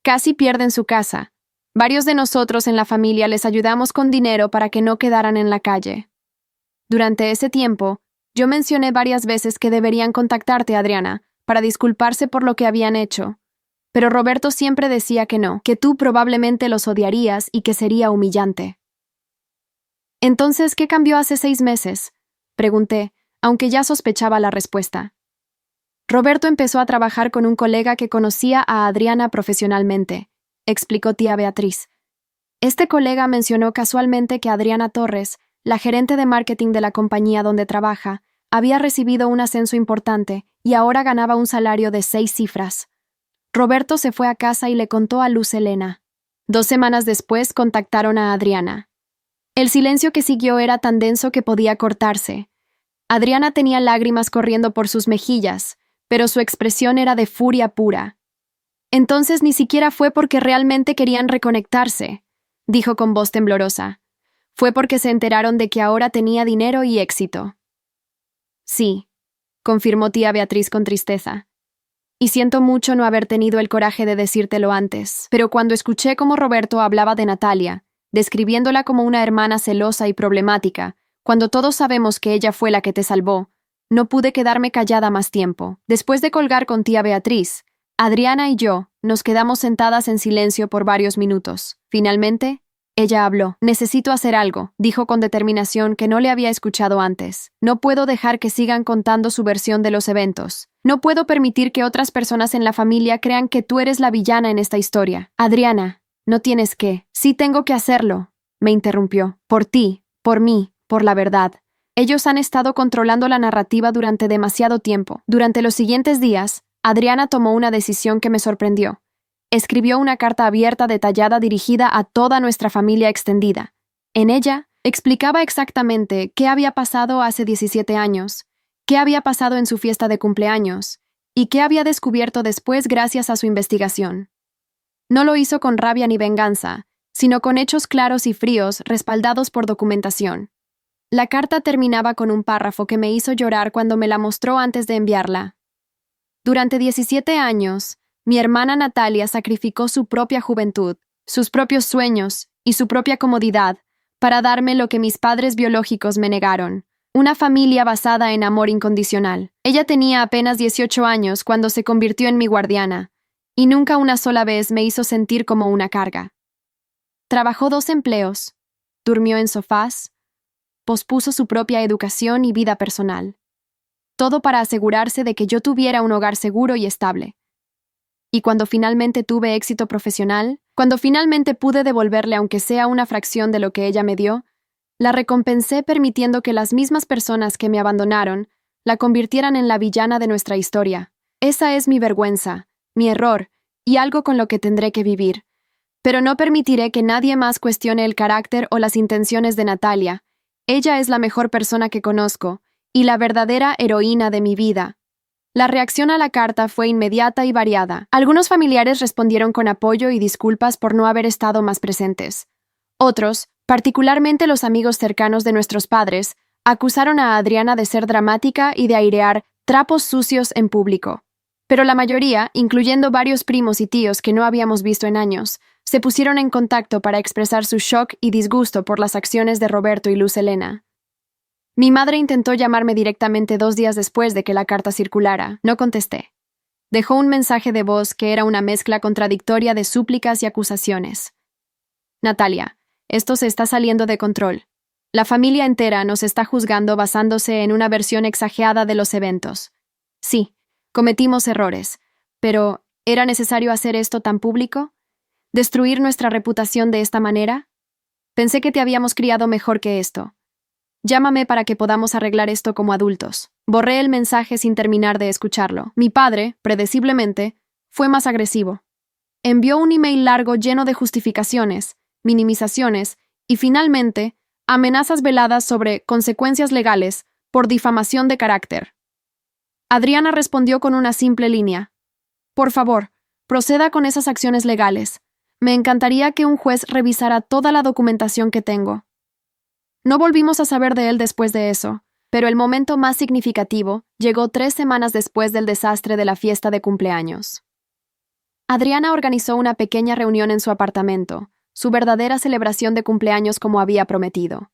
[SPEAKER 1] Casi pierden su casa. Varios de nosotros en la familia les ayudamos con dinero para que no quedaran en la calle. Durante ese tiempo, yo mencioné varias veces que deberían contactarte, Adriana, para disculparse por lo que habían hecho. Pero Roberto siempre decía que no, que tú probablemente los odiarías y que sería humillante. Entonces, ¿qué cambió hace 6 meses? Pregunté, aunque ya sospechaba la respuesta. Roberto empezó a trabajar con un colega que conocía a Adriana profesionalmente, explicó tía Beatriz. Este colega mencionó casualmente que Adriana Torres, la gerente de marketing de la compañía donde trabaja, había recibido un ascenso importante y ahora ganaba un salario de 6 cifras. Roberto se fue a casa y le contó a Luz Helena. 2 semanas después contactaron a Adriana. El silencio que siguió era tan denso que podía cortarse. Adriana tenía lágrimas corriendo por sus mejillas, pero su expresión era de furia pura. Entonces ni siquiera fue porque realmente querían reconectarse, dijo con voz temblorosa. Fue porque se enteraron de que ahora tenía dinero y éxito. Sí, confirmó tía Beatriz con tristeza. Y siento mucho no haber tenido el coraje de decírtelo antes, pero cuando escuché cómo Roberto hablaba de Natalia, describiéndola como una hermana celosa y problemática, cuando todos sabemos que ella fue la que te salvó, no pude quedarme callada más tiempo. Después de colgar con tía Beatriz, Adriana y yo nos quedamos sentadas en silencio por varios minutos. Finalmente, ella habló. Necesito hacer algo, dijo con determinación que no le había escuchado antes. No puedo dejar que sigan contando su versión de los eventos. No puedo permitir que otras personas en la familia crean que tú eres la villana en esta historia. Adriana, no tienes que. Sí tengo que hacerlo, me interrumpió. Por ti, por mí, por la verdad. Ellos han estado controlando la narrativa durante demasiado tiempo. Durante los siguientes días, Adriana tomó una decisión que me sorprendió. Escribió una carta abierta detallada dirigida a toda nuestra familia extendida. En ella, explicaba exactamente qué había pasado hace 17 años, qué había pasado en su fiesta de cumpleaños, y qué había descubierto después gracias a su investigación. No lo hizo con rabia ni venganza, sino con hechos claros y fríos respaldados por documentación. La carta terminaba con un párrafo que me hizo llorar cuando me la mostró antes de enviarla. Durante 17 años, Mi hermana Natalia sacrificó su propia juventud, sus propios sueños y su propia comodidad para darme lo que mis padres biológicos me negaron, una familia basada en amor incondicional. Ella tenía apenas 18 años cuando se convirtió en mi guardiana, y nunca una sola vez me hizo sentir como una carga. Trabajó 2 empleos, durmió en sofás, pospuso su propia educación y vida personal. Todo para asegurarse de que yo tuviera un hogar seguro y estable. Y cuando finalmente tuve éxito profesional, cuando finalmente pude devolverle aunque sea una fracción de lo que ella me dio, la recompensé permitiendo que las mismas personas que me abandonaron la convirtieran en la villana de nuestra historia. Esa es mi vergüenza, mi error, y algo con lo que tendré que vivir. Pero no permitiré que nadie más cuestione el carácter o las intenciones de Natalia. Ella es la mejor persona que conozco, y la verdadera heroína de mi vida. La reacción a la carta fue inmediata y variada. Algunos familiares respondieron con apoyo y disculpas por no haber estado más presentes. Otros, particularmente los amigos cercanos de nuestros padres, acusaron a Adriana de ser dramática y de airear trapos sucios en público. Pero la mayoría, incluyendo varios primos y tíos que no habíamos visto en años, se pusieron en contacto para expresar su shock y disgusto por las acciones de Roberto y Luz Helena. Mi madre intentó llamarme directamente 2 días después de que la carta circulara. No contesté. Dejó un mensaje de voz que era una mezcla contradictoria de súplicas y acusaciones. Natalia, esto se está saliendo de control. La familia entera nos está juzgando basándose en una versión exagerada de los eventos. Sí, cometimos errores, pero ¿era necesario hacer esto tan público? ¿Destruir nuestra reputación de esta manera? Pensé que te habíamos criado mejor que esto. Llámame para que podamos arreglar esto como adultos. Borré el mensaje sin terminar de escucharlo. Mi padre, predeciblemente, fue más agresivo. Envió un email largo lleno de justificaciones, minimizaciones y, finalmente, amenazas veladas sobre consecuencias legales por difamación de carácter. Adriana respondió con una simple línea. Por favor, proceda con esas acciones legales. Me encantaría que un juez revisara toda la documentación que tengo. No volvimos a saber de él después de eso, pero el momento más significativo llegó 3 semanas después del desastre de la fiesta de cumpleaños. Adriana organizó una pequeña reunión en su apartamento, su verdadera celebración de cumpleaños como había prometido.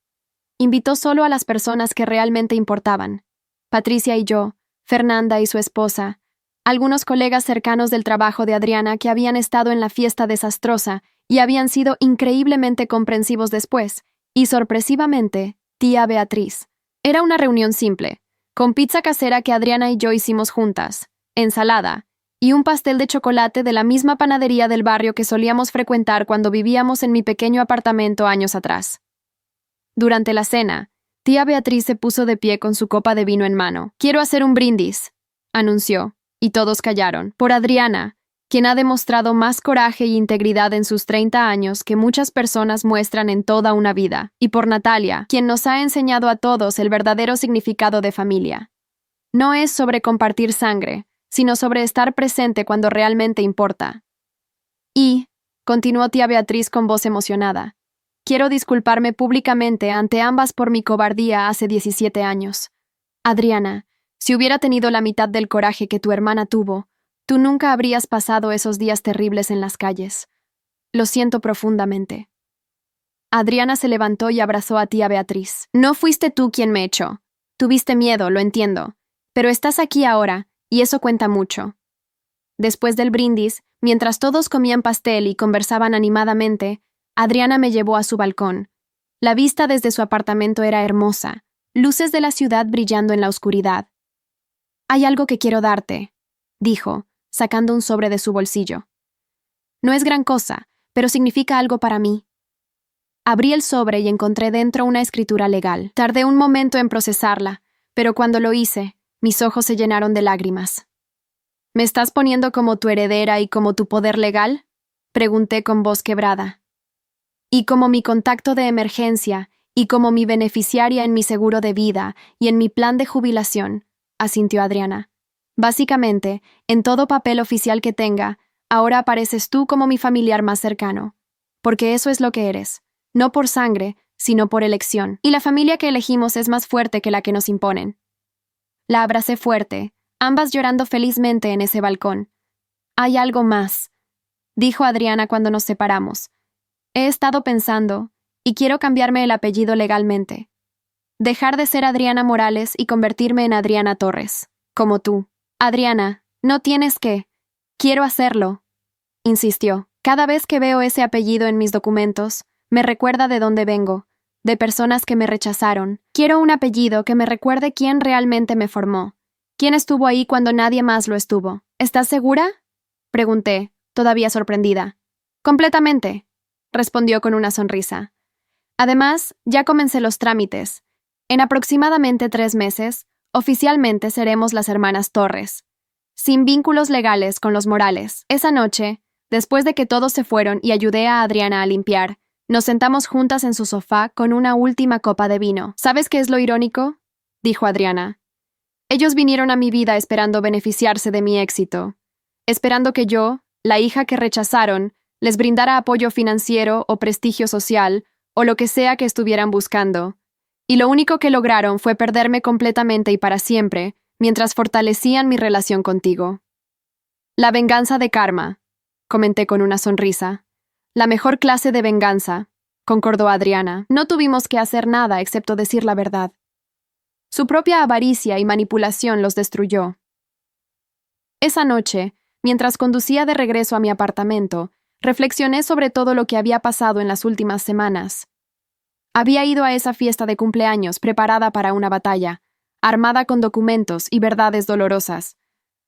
[SPEAKER 1] Invitó solo a las personas que realmente importaban, Patricia y yo, Fernanda y su esposa, algunos colegas cercanos del trabajo de Adriana que habían estado en la fiesta desastrosa y habían sido increíblemente comprensivos después, y sorpresivamente, tía Beatriz. Era una reunión simple, con pizza casera que Adriana y yo hicimos juntas, ensalada, y un pastel de chocolate de la misma panadería del barrio que solíamos frecuentar cuando vivíamos en mi pequeño apartamento años atrás. Durante la cena, tía Beatriz se puso de pie con su copa de vino en mano. «Quiero hacer un brindis», anunció, y todos callaron. Por Adriana, quien ha demostrado más coraje y integridad en sus 30 años que muchas personas muestran en toda una vida, y por Natalia, quien nos ha enseñado a todos el verdadero significado de familia. No es sobre compartir sangre, sino sobre estar presente cuando realmente importa. Y, continuó tía Beatriz con voz emocionada, quiero disculparme públicamente ante ambas por mi cobardía hace 17 años. Adriana, si hubiera tenido la mitad del coraje que tu hermana tuvo, tú nunca habrías pasado esos días terribles en las calles. Lo siento profundamente. Adriana se levantó y abrazó a tía Beatriz. No fuiste tú quien me echó. Tuviste miedo, lo entiendo. Pero estás aquí ahora, y eso cuenta mucho. Después del brindis, mientras todos comían pastel y conversaban animadamente, Adriana me llevó a su balcón. La vista desde su apartamento era hermosa, luces de la ciudad brillando en la oscuridad. Hay algo que quiero darte, dijo, sacando un sobre de su bolsillo. No es gran cosa, pero significa algo para mí. Abrí el sobre y encontré dentro una escritura legal. Tardé un momento en procesarla, pero cuando lo hice, mis ojos se llenaron de lágrimas. ¿Me estás poniendo como tu heredera y como tu poder legal?, pregunté con voz quebrada. Y como mi contacto de emergencia, y como mi beneficiaria en mi seguro de vida y en mi plan de jubilación, asintió Adriana. Básicamente, en todo papel oficial que tenga, ahora apareces tú como mi familiar más cercano. Porque eso es lo que eres, no por sangre, sino por elección. Y la familia que elegimos es más fuerte que la que nos imponen. La abracé fuerte, ambas llorando felizmente en ese balcón. Hay algo más, dijo Adriana cuando nos separamos. He estado pensando, y quiero cambiarme el apellido legalmente. Dejar de ser Adriana Morales y convertirme en Adriana Torres, como tú. Adriana, no tienes que. Quiero hacerlo, insistió. Cada vez que veo ese apellido en mis documentos, me recuerda de dónde vengo, de personas que me rechazaron. Quiero un apellido que me recuerde quién realmente me formó, quién estuvo ahí cuando nadie más lo estuvo. ¿Estás segura?, pregunté, todavía sorprendida. Completamente, respondió con una sonrisa. Además, ya comencé los trámites. En aproximadamente 3 meses, oficialmente seremos las hermanas Torres, sin vínculos legales con los Morales. Esa noche, después de que todos se fueron y ayudé a Adriana a limpiar, nos sentamos juntas en su sofá con una última copa de vino. ¿Sabes qué es lo irónico?, dijo Adriana. Ellos vinieron a mi vida esperando beneficiarse de mi éxito, esperando que yo, la hija que rechazaron, les brindara apoyo financiero o prestigio social, o lo que sea que estuvieran buscando. Y lo único que lograron fue perderme completamente y para siempre, mientras fortalecían mi relación contigo. La venganza de karma, comenté con una sonrisa. La mejor clase de venganza, concordó Adriana. No tuvimos que hacer nada excepto decir la verdad. Su propia avaricia y manipulación los destruyó. Esa noche, mientras conducía de regreso a mi apartamento, reflexioné sobre todo lo que había pasado en las últimas semanas. Había ido a esa fiesta de cumpleaños preparada para una batalla, armada con documentos y verdades dolorosas.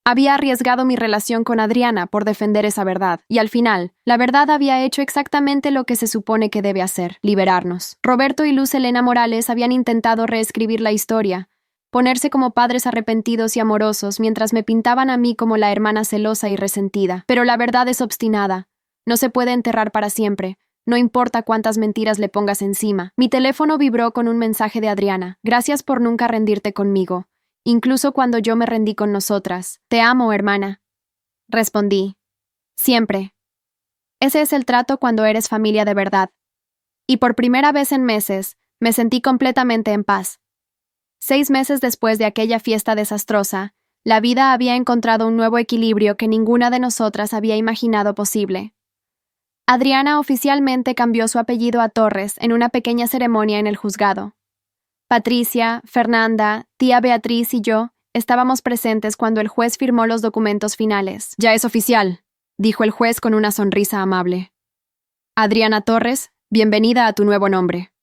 [SPEAKER 1] Había arriesgado mi relación con Adriana por defender esa verdad, y al final, la verdad había hecho exactamente lo que se supone que debe hacer: liberarnos. Roberto y Luz Helena Morales habían intentado reescribir la historia, ponerse como padres arrepentidos y amorosos mientras me pintaban a mí como la hermana celosa y resentida. Pero la verdad es obstinada. No se puede enterrar para siempre. No importa cuántas mentiras le pongas encima. Mi teléfono vibró con un mensaje de Adriana. Gracias por nunca rendirte conmigo, incluso cuando yo me rendí con nosotras. Te amo, hermana. Respondí. Siempre. Ese es el trato cuando eres familia de verdad. Y por primera vez en meses, me sentí completamente en paz. 6 meses después de aquella fiesta desastrosa, la vida había encontrado un nuevo equilibrio que ninguna de nosotras había imaginado posible. Adriana oficialmente cambió su apellido a Torres en una pequeña ceremonia en el juzgado. Patricia, Fernanda, tía Beatriz y yo estábamos presentes cuando el juez firmó los documentos finales. Ya es oficial, dijo el juez con una sonrisa amable. Adriana Torres, bienvenida a tu nuevo nombre.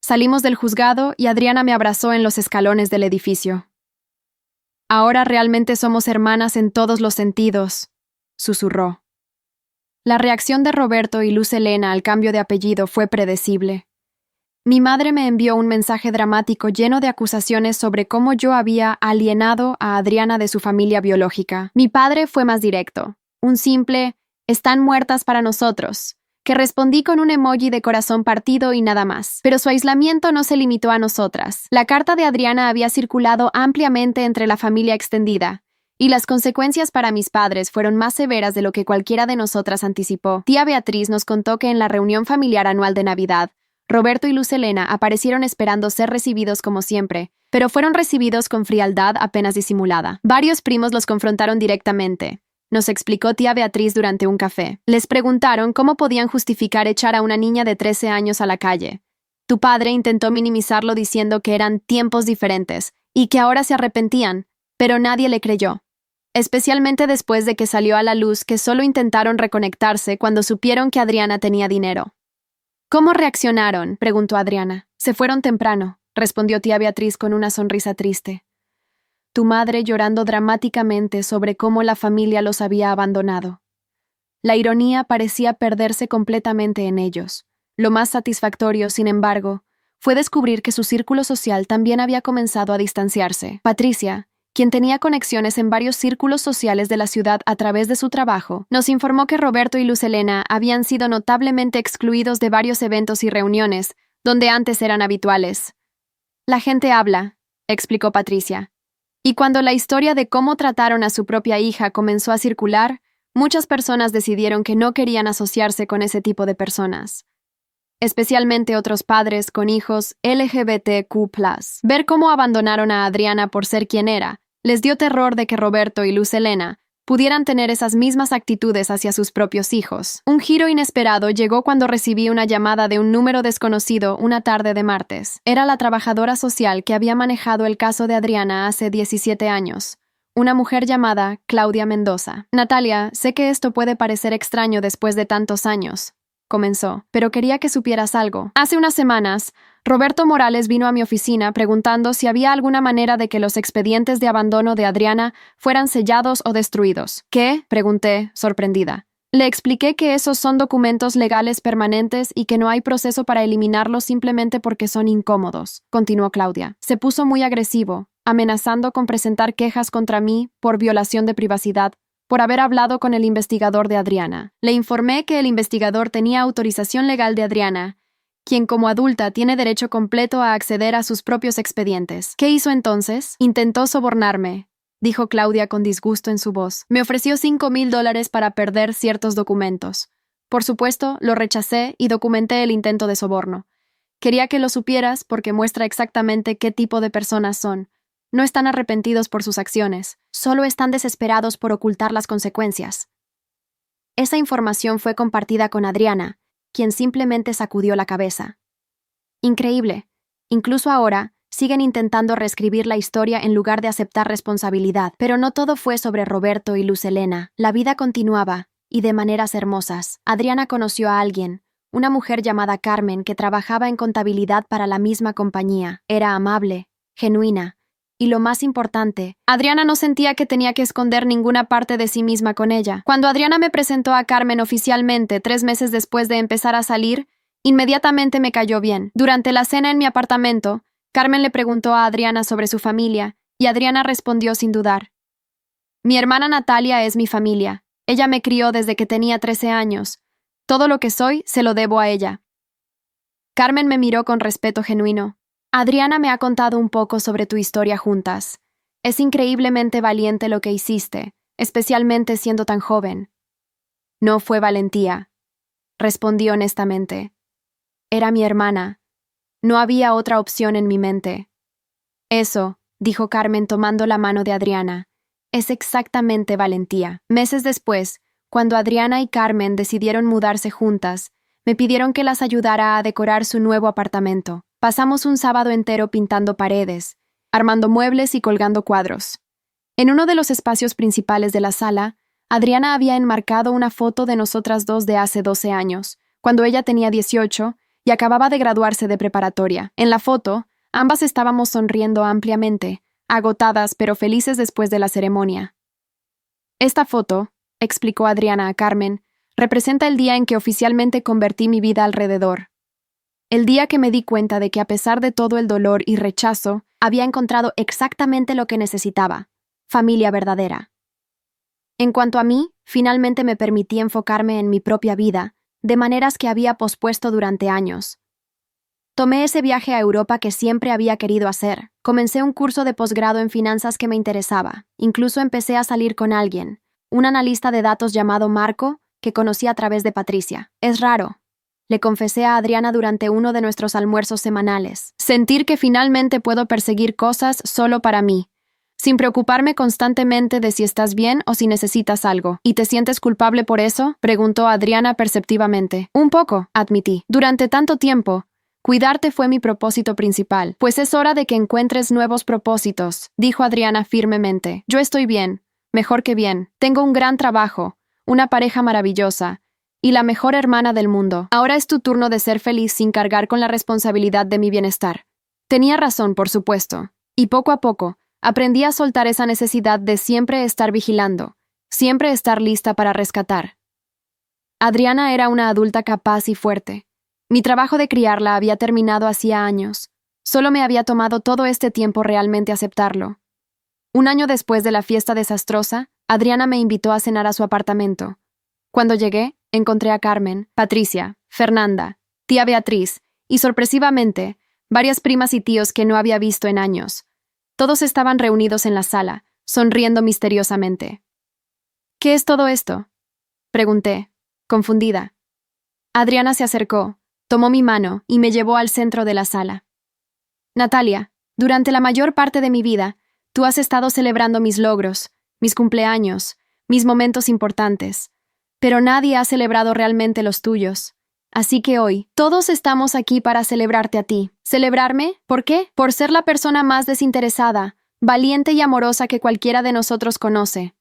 [SPEAKER 1] Salimos del juzgado y Adriana me abrazó en los escalones del edificio. Ahora realmente somos hermanas en todos los sentidos, susurró. La reacción de Roberto y Luz Helena al cambio de apellido fue predecible. Mi madre me envió un mensaje dramático lleno de acusaciones sobre cómo yo había alienado a Adriana de su familia biológica. Mi padre fue más directo, un simple «están muertas para nosotros», que respondí con un emoji de corazón partido y nada más. Pero su aislamiento no se limitó a nosotras. La carta de Adriana había circulado ampliamente entre la familia extendida, y las consecuencias para mis padres fueron más severas de lo que cualquiera de nosotras anticipó. Tía Beatriz nos contó que en la reunión familiar anual de Navidad, Roberto y Luz Helena aparecieron esperando ser recibidos como siempre, pero fueron recibidos con frialdad apenas disimulada. Varios primos los confrontaron directamente, nos explicó tía Beatriz durante un café. Les preguntaron cómo podían justificar echar a una niña de 13 años a la calle. Tu padre intentó minimizarlo diciendo que eran tiempos diferentes y que ahora se arrepentían, pero nadie le creyó. Especialmente después de que salió a la luz que solo intentaron reconectarse cuando supieron que Adriana tenía dinero. ¿Cómo reaccionaron?, preguntó Adriana. Se fueron temprano, respondió tía Beatriz con una sonrisa triste. Tu madre llorando dramáticamente sobre cómo la familia los había abandonado. La ironía parecía perderse completamente en ellos. Lo más satisfactorio, sin embargo, fue descubrir que su círculo social también había comenzado a distanciarse. Patricia, quien tenía conexiones en varios círculos sociales de la ciudad a través de su trabajo, nos informó que Roberto y Luz Helena habían sido notablemente excluidos de varios eventos y reuniones, donde antes eran habituales. La gente habla, explicó Patricia, y cuando la historia de cómo trataron a su propia hija comenzó a circular, muchas personas decidieron que no querían asociarse con ese tipo de personas. Especialmente otros padres con hijos LGBTQ+. Ver cómo abandonaron a Adriana por ser quien era, les dio terror de que Roberto y Luz Helena pudieran tener esas mismas actitudes hacia sus propios hijos. Un giro inesperado llegó cuando recibí una llamada de un número desconocido una tarde de martes. Era la trabajadora social que había manejado el caso de Adriana hace 17 años. Una mujer llamada Claudia Mendoza. Natalia, sé que esto puede parecer extraño después de tantos años, comenzó, pero quería que supieras algo. Hace unas semanas, Roberto Morales vino a mi oficina preguntando si había alguna manera de que los expedientes de abandono de Adriana fueran sellados o destruidos. ¿Qué? Pregunté, sorprendida. Le expliqué que esos son documentos legales permanentes y que no hay proceso para eliminarlos simplemente porque son incómodos, continuó Claudia. Se puso muy agresivo, amenazando con presentar quejas contra mí por violación de privacidad, por haber hablado con el investigador de Adriana. Le informé que el investigador tenía autorización legal de Adriana, quien como adulta tiene derecho completo a acceder a sus propios expedientes. ¿Qué hizo entonces? Intentó sobornarme, dijo Claudia con disgusto en su voz. Me ofreció $5,000 para perder ciertos documentos. Por supuesto, lo rechacé y documenté el intento de soborno. Quería que lo supieras porque muestra exactamente qué tipo de personas son. No están arrepentidos por sus acciones, solo están desesperados por ocultar las consecuencias. Esa información fue compartida con Adriana, quien simplemente sacudió la cabeza. Increíble. Incluso ahora, siguen intentando reescribir la historia en lugar de aceptar responsabilidad. Pero no todo fue sobre Roberto y Luz Helena. La vida continuaba, y de maneras hermosas. Adriana conoció a alguien, una mujer llamada Carmen que trabajaba en contabilidad para la misma compañía. Era amable, genuina, y lo más importante, Adriana no sentía que tenía que esconder ninguna parte de sí misma con ella. Cuando Adriana me presentó a Carmen oficialmente 3 meses después de empezar a salir, inmediatamente me cayó bien. Durante la cena en mi apartamento, Carmen le preguntó a Adriana sobre su familia, y Adriana respondió sin dudar. Mi hermana Natalia es mi familia. Ella me crió desde que tenía 13 años. Todo lo que soy se lo debo a ella. Carmen me miró con respeto genuino. Adriana me ha contado un poco sobre tu historia juntas. Es increíblemente valiente lo que hiciste, especialmente siendo tan joven. No fue valentía, respondí honestamente. Era mi hermana. No había otra opción en mi mente. Eso, dijo Carmen tomando la mano de Adriana, es exactamente valentía. Meses después, cuando Adriana y Carmen decidieron mudarse juntas, me pidieron que las ayudara a decorar su nuevo apartamento. Pasamos un sábado entero pintando paredes, armando muebles y colgando cuadros. En uno de los espacios principales de la sala, Adriana había enmarcado una foto de nosotras dos de hace 12 años, cuando ella tenía 18 y acababa de graduarse de preparatoria. En la foto, ambas estábamos sonriendo ampliamente, agotadas pero felices después de la ceremonia. Esta foto, explicó Adriana a Carmen, representa el día en que oficialmente convertí mi vida alrededor. El día que me di cuenta de que a pesar de todo el dolor y rechazo, había encontrado exactamente lo que necesitaba, familia verdadera. En cuanto a mí, finalmente me permití enfocarme en mi propia vida, de maneras que había pospuesto durante años. Tomé ese viaje a Europa que siempre había querido hacer. Comencé un curso de posgrado en finanzas que me interesaba. Incluso empecé a salir con alguien, un analista de datos llamado Marco, que conocí a través de Patricia. Es raro. Le confesé a Adriana durante uno de nuestros almuerzos semanales. Sentir que finalmente puedo perseguir cosas solo para mí, sin preocuparme constantemente de si estás bien o si necesitas algo. ¿Y te sientes culpable por eso?, preguntó Adriana perceptivamente. Un poco, admití. Durante tanto tiempo, cuidarte fue mi propósito principal. Pues es hora de que encuentres nuevos propósitos, dijo Adriana firmemente. Yo estoy bien, mejor que bien. Tengo un gran trabajo, una pareja maravillosa, y la mejor hermana del mundo. Ahora es tu turno de ser feliz sin cargar con la responsabilidad de mi bienestar. Tenía razón, por supuesto, y poco a poco, aprendí a soltar esa necesidad de siempre estar vigilando, siempre estar lista para rescatar. Adriana era una adulta capaz y fuerte. Mi trabajo de criarla había terminado hacía años. Solo me había tomado todo este tiempo realmente aceptarlo. Un año después de la fiesta desastrosa, Adriana me invitó a cenar a su apartamento. Cuando llegué, encontré a Carmen, Patricia, Fernanda, tía Beatriz y, sorpresivamente, varias primas y tíos que no había visto en años. Todos estaban reunidos en la sala, sonriendo misteriosamente. ¿Qué es todo esto?, pregunté, confundida. Adriana se acercó, tomó mi mano y me llevó al centro de la sala. Natalia, durante la mayor parte de mi vida, tú has estado celebrando mis logros, mis cumpleaños, mis momentos importantes, pero nadie ha celebrado realmente los tuyos. Así que hoy, todos estamos aquí para celebrarte a ti. ¿Celebrarme? ¿Por qué? Por ser la persona más desinteresada, valiente y amorosa que cualquiera de nosotros conoce,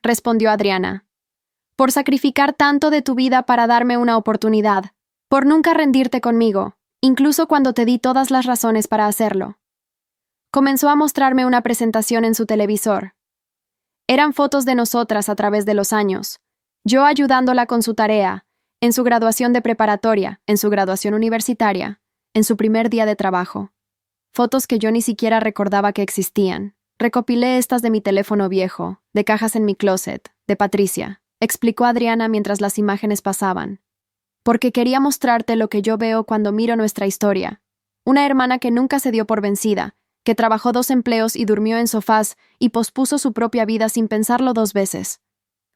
[SPEAKER 1] respondió Adriana. Por sacrificar tanto de tu vida para darme una oportunidad, por nunca rendirte conmigo, incluso cuando te di todas las razones para hacerlo. Comenzó a mostrarme una presentación en su televisor. Eran fotos de nosotras a través de los años, yo ayudándola con su tarea, en su graduación de preparatoria, en su graduación universitaria, en su primer día de trabajo. Fotos que yo ni siquiera recordaba que existían. Recopilé estas de mi teléfono viejo, de cajas en mi closet, de Patricia, explicó Adriana mientras las imágenes pasaban. Porque quería mostrarte lo que yo veo cuando miro nuestra historia. Una hermana que nunca se dio por vencida, que trabajó 2 empleos y durmió en sofás y pospuso su propia vida sin pensarlo 2 veces.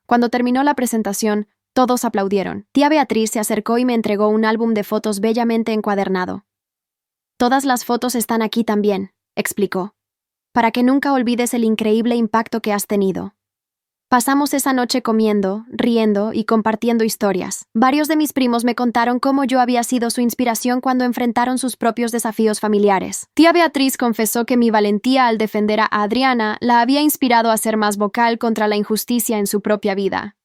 [SPEAKER 1] Cuando terminó la presentación, todos aplaudieron. Tía Beatriz se acercó y me entregó un álbum de fotos bellamente encuadernado. Todas las fotos están aquí también, explicó, para que nunca olvides el increíble impacto que has tenido. Pasamos esa noche comiendo, riendo y compartiendo historias. Varios de mis primos me contaron cómo yo había sido su inspiración cuando enfrentaron sus propios desafíos familiares. Tía Beatriz confesó que mi valentía al defender a Adriana la había inspirado a ser más vocal contra la injusticia en su propia vida.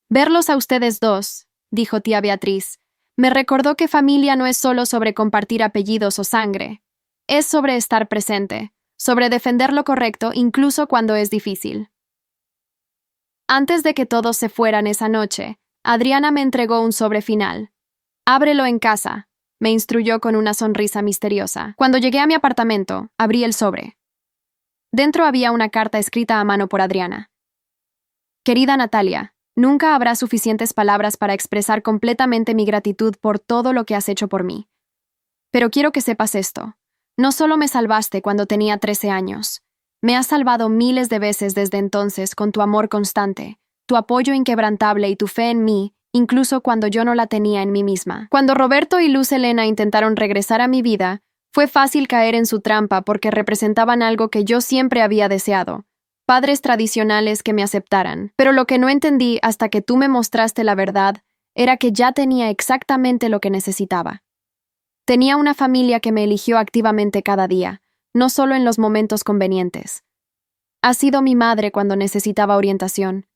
[SPEAKER 1] Verlos a ustedes dos, dijo tía Beatriz, me recordó que familia no es solo sobre compartir apellidos o sangre. Es sobre estar presente, sobre defender lo correcto incluso cuando es difícil. Antes de que todos se fueran esa noche, Adriana me entregó un sobre final. Ábrelo en casa, me instruyó con una sonrisa misteriosa. Cuando llegué a mi apartamento, abrí el sobre. Dentro había una carta escrita a mano por Adriana. Querida Natalia, nunca habrá suficientes palabras para expresar completamente mi gratitud por todo lo que has hecho por mí. Pero quiero que sepas esto. No solo me salvaste cuando tenía 13 años. Me has salvado miles de veces desde entonces con tu amor constante, tu apoyo inquebrantable y tu fe en mí, incluso cuando yo no la tenía en mí misma. Cuando Roberto y Luz Helena intentaron regresar a mi vida, fue fácil caer en su trampa porque representaban algo que yo siempre había deseado, padres tradicionales que me aceptaran. Pero lo que no entendí hasta que tú me mostraste la verdad era que ya tenía exactamente lo que necesitaba. Tenía una familia que me eligió activamente cada día, no solo en los momentos convenientes. Ha sido mi madre cuando necesitaba orientación,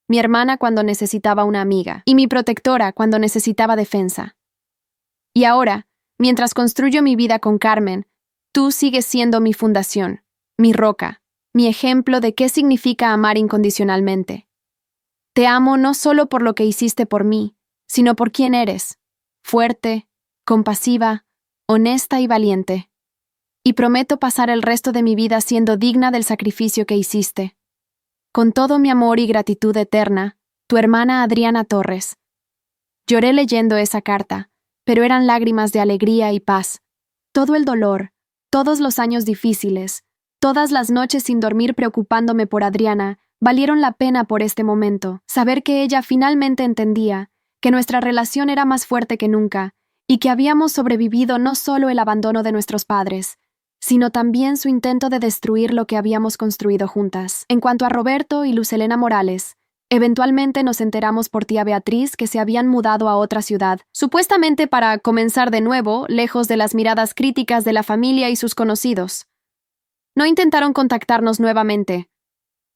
[SPEAKER 1] mi hermana cuando necesitaba una amiga, y mi protectora cuando necesitaba defensa. Y ahora, mientras construyo mi vida con Carmen, tú sigues siendo mi fundación, mi roca, mi ejemplo de qué significa amar incondicionalmente. Te amo no solo por lo que hiciste por mí, sino por quién eres, fuerte, compasiva, honesta y valiente. Y prometo pasar el resto de mi vida siendo digna del sacrificio que hiciste. Con todo mi amor y gratitud eterna, tu hermana Adriana Torres. Lloré leyendo esa carta, pero eran lágrimas de alegría y paz. Todo el dolor, todos los años difíciles, todas las noches sin dormir preocupándome por Adriana, valieron la pena por este momento. Saber que ella finalmente entendía, que nuestra relación era más fuerte que nunca, y que habíamos sobrevivido no solo el abandono de nuestros padres, sino también su intento de destruir lo que habíamos construido juntas. En cuanto a Roberto y Luz Helena Morales, eventualmente nos enteramos por tía Beatriz que se habían mudado a otra ciudad, supuestamente para comenzar de nuevo, lejos de las miradas críticas de la familia y sus conocidos. No intentaron contactarnos nuevamente.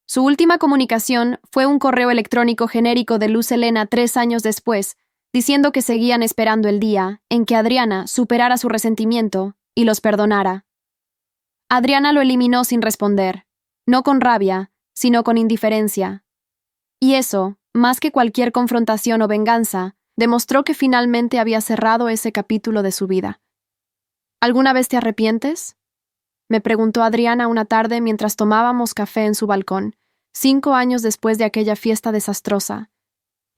[SPEAKER 1] Su última comunicación fue un correo electrónico genérico de Luz Helena 3 años después, diciendo que seguían esperando el día en que Adriana superara su resentimiento y los perdonara. Adriana lo eliminó sin responder, no con rabia, sino con indiferencia. Y eso, más que cualquier confrontación o venganza, demostró que finalmente había cerrado ese capítulo de su vida. ¿Alguna vez te arrepientes?, me preguntó Adriana una tarde mientras tomábamos café en su balcón, 5 años después de aquella fiesta desastrosa.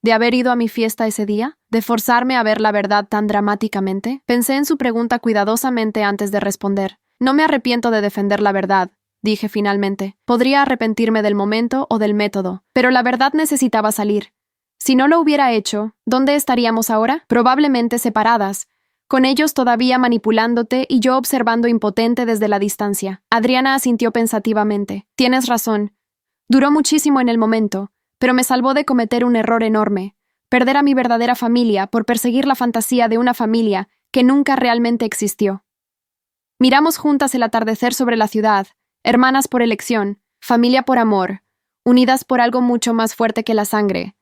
[SPEAKER 1] ¿De haber ido a mi fiesta ese día? ¿De forzarme a ver la verdad tan dramáticamente? Pensé en su pregunta cuidadosamente antes de responder. No me arrepiento de defender la verdad, dije finalmente. Podría arrepentirme del momento o del método, pero la verdad necesitaba salir. Si no lo hubiera hecho, ¿dónde estaríamos ahora? Probablemente separadas, con ellos todavía manipulándote y yo observando impotente desde la distancia. Adriana asintió pensativamente. Tienes razón. Duró muchísimo en el momento, pero me salvó de cometer un error enorme, perder a mi verdadera familia por perseguir la fantasía de una familia que nunca realmente existió. Miramos juntas el atardecer sobre la ciudad, hermanas por elección, familia por amor, unidas por algo mucho más fuerte que la sangre,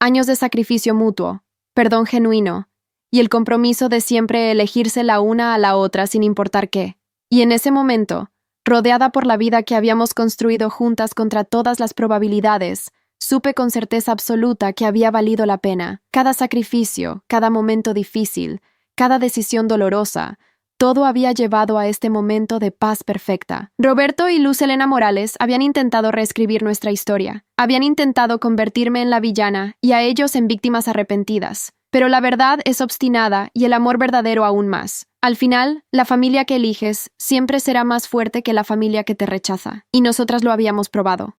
[SPEAKER 1] años de sacrificio mutuo, perdón genuino, y el compromiso de siempre elegirse la una a la otra sin importar qué. Y en ese momento, rodeada por la vida que habíamos construido juntas contra todas las probabilidades, supe con certeza absoluta que había valido la pena. Cada sacrificio, cada momento difícil, cada decisión dolorosa, todo había llevado a este momento de paz perfecta. Roberto y Luz Helena Morales habían intentado reescribir nuestra historia. Habían intentado convertirme en la villana y a ellos en víctimas arrepentidas. Pero la verdad es obstinada y el amor verdadero aún más. Al final, la familia que eliges siempre será más fuerte que la familia que te rechaza. Y nosotras lo habíamos probado.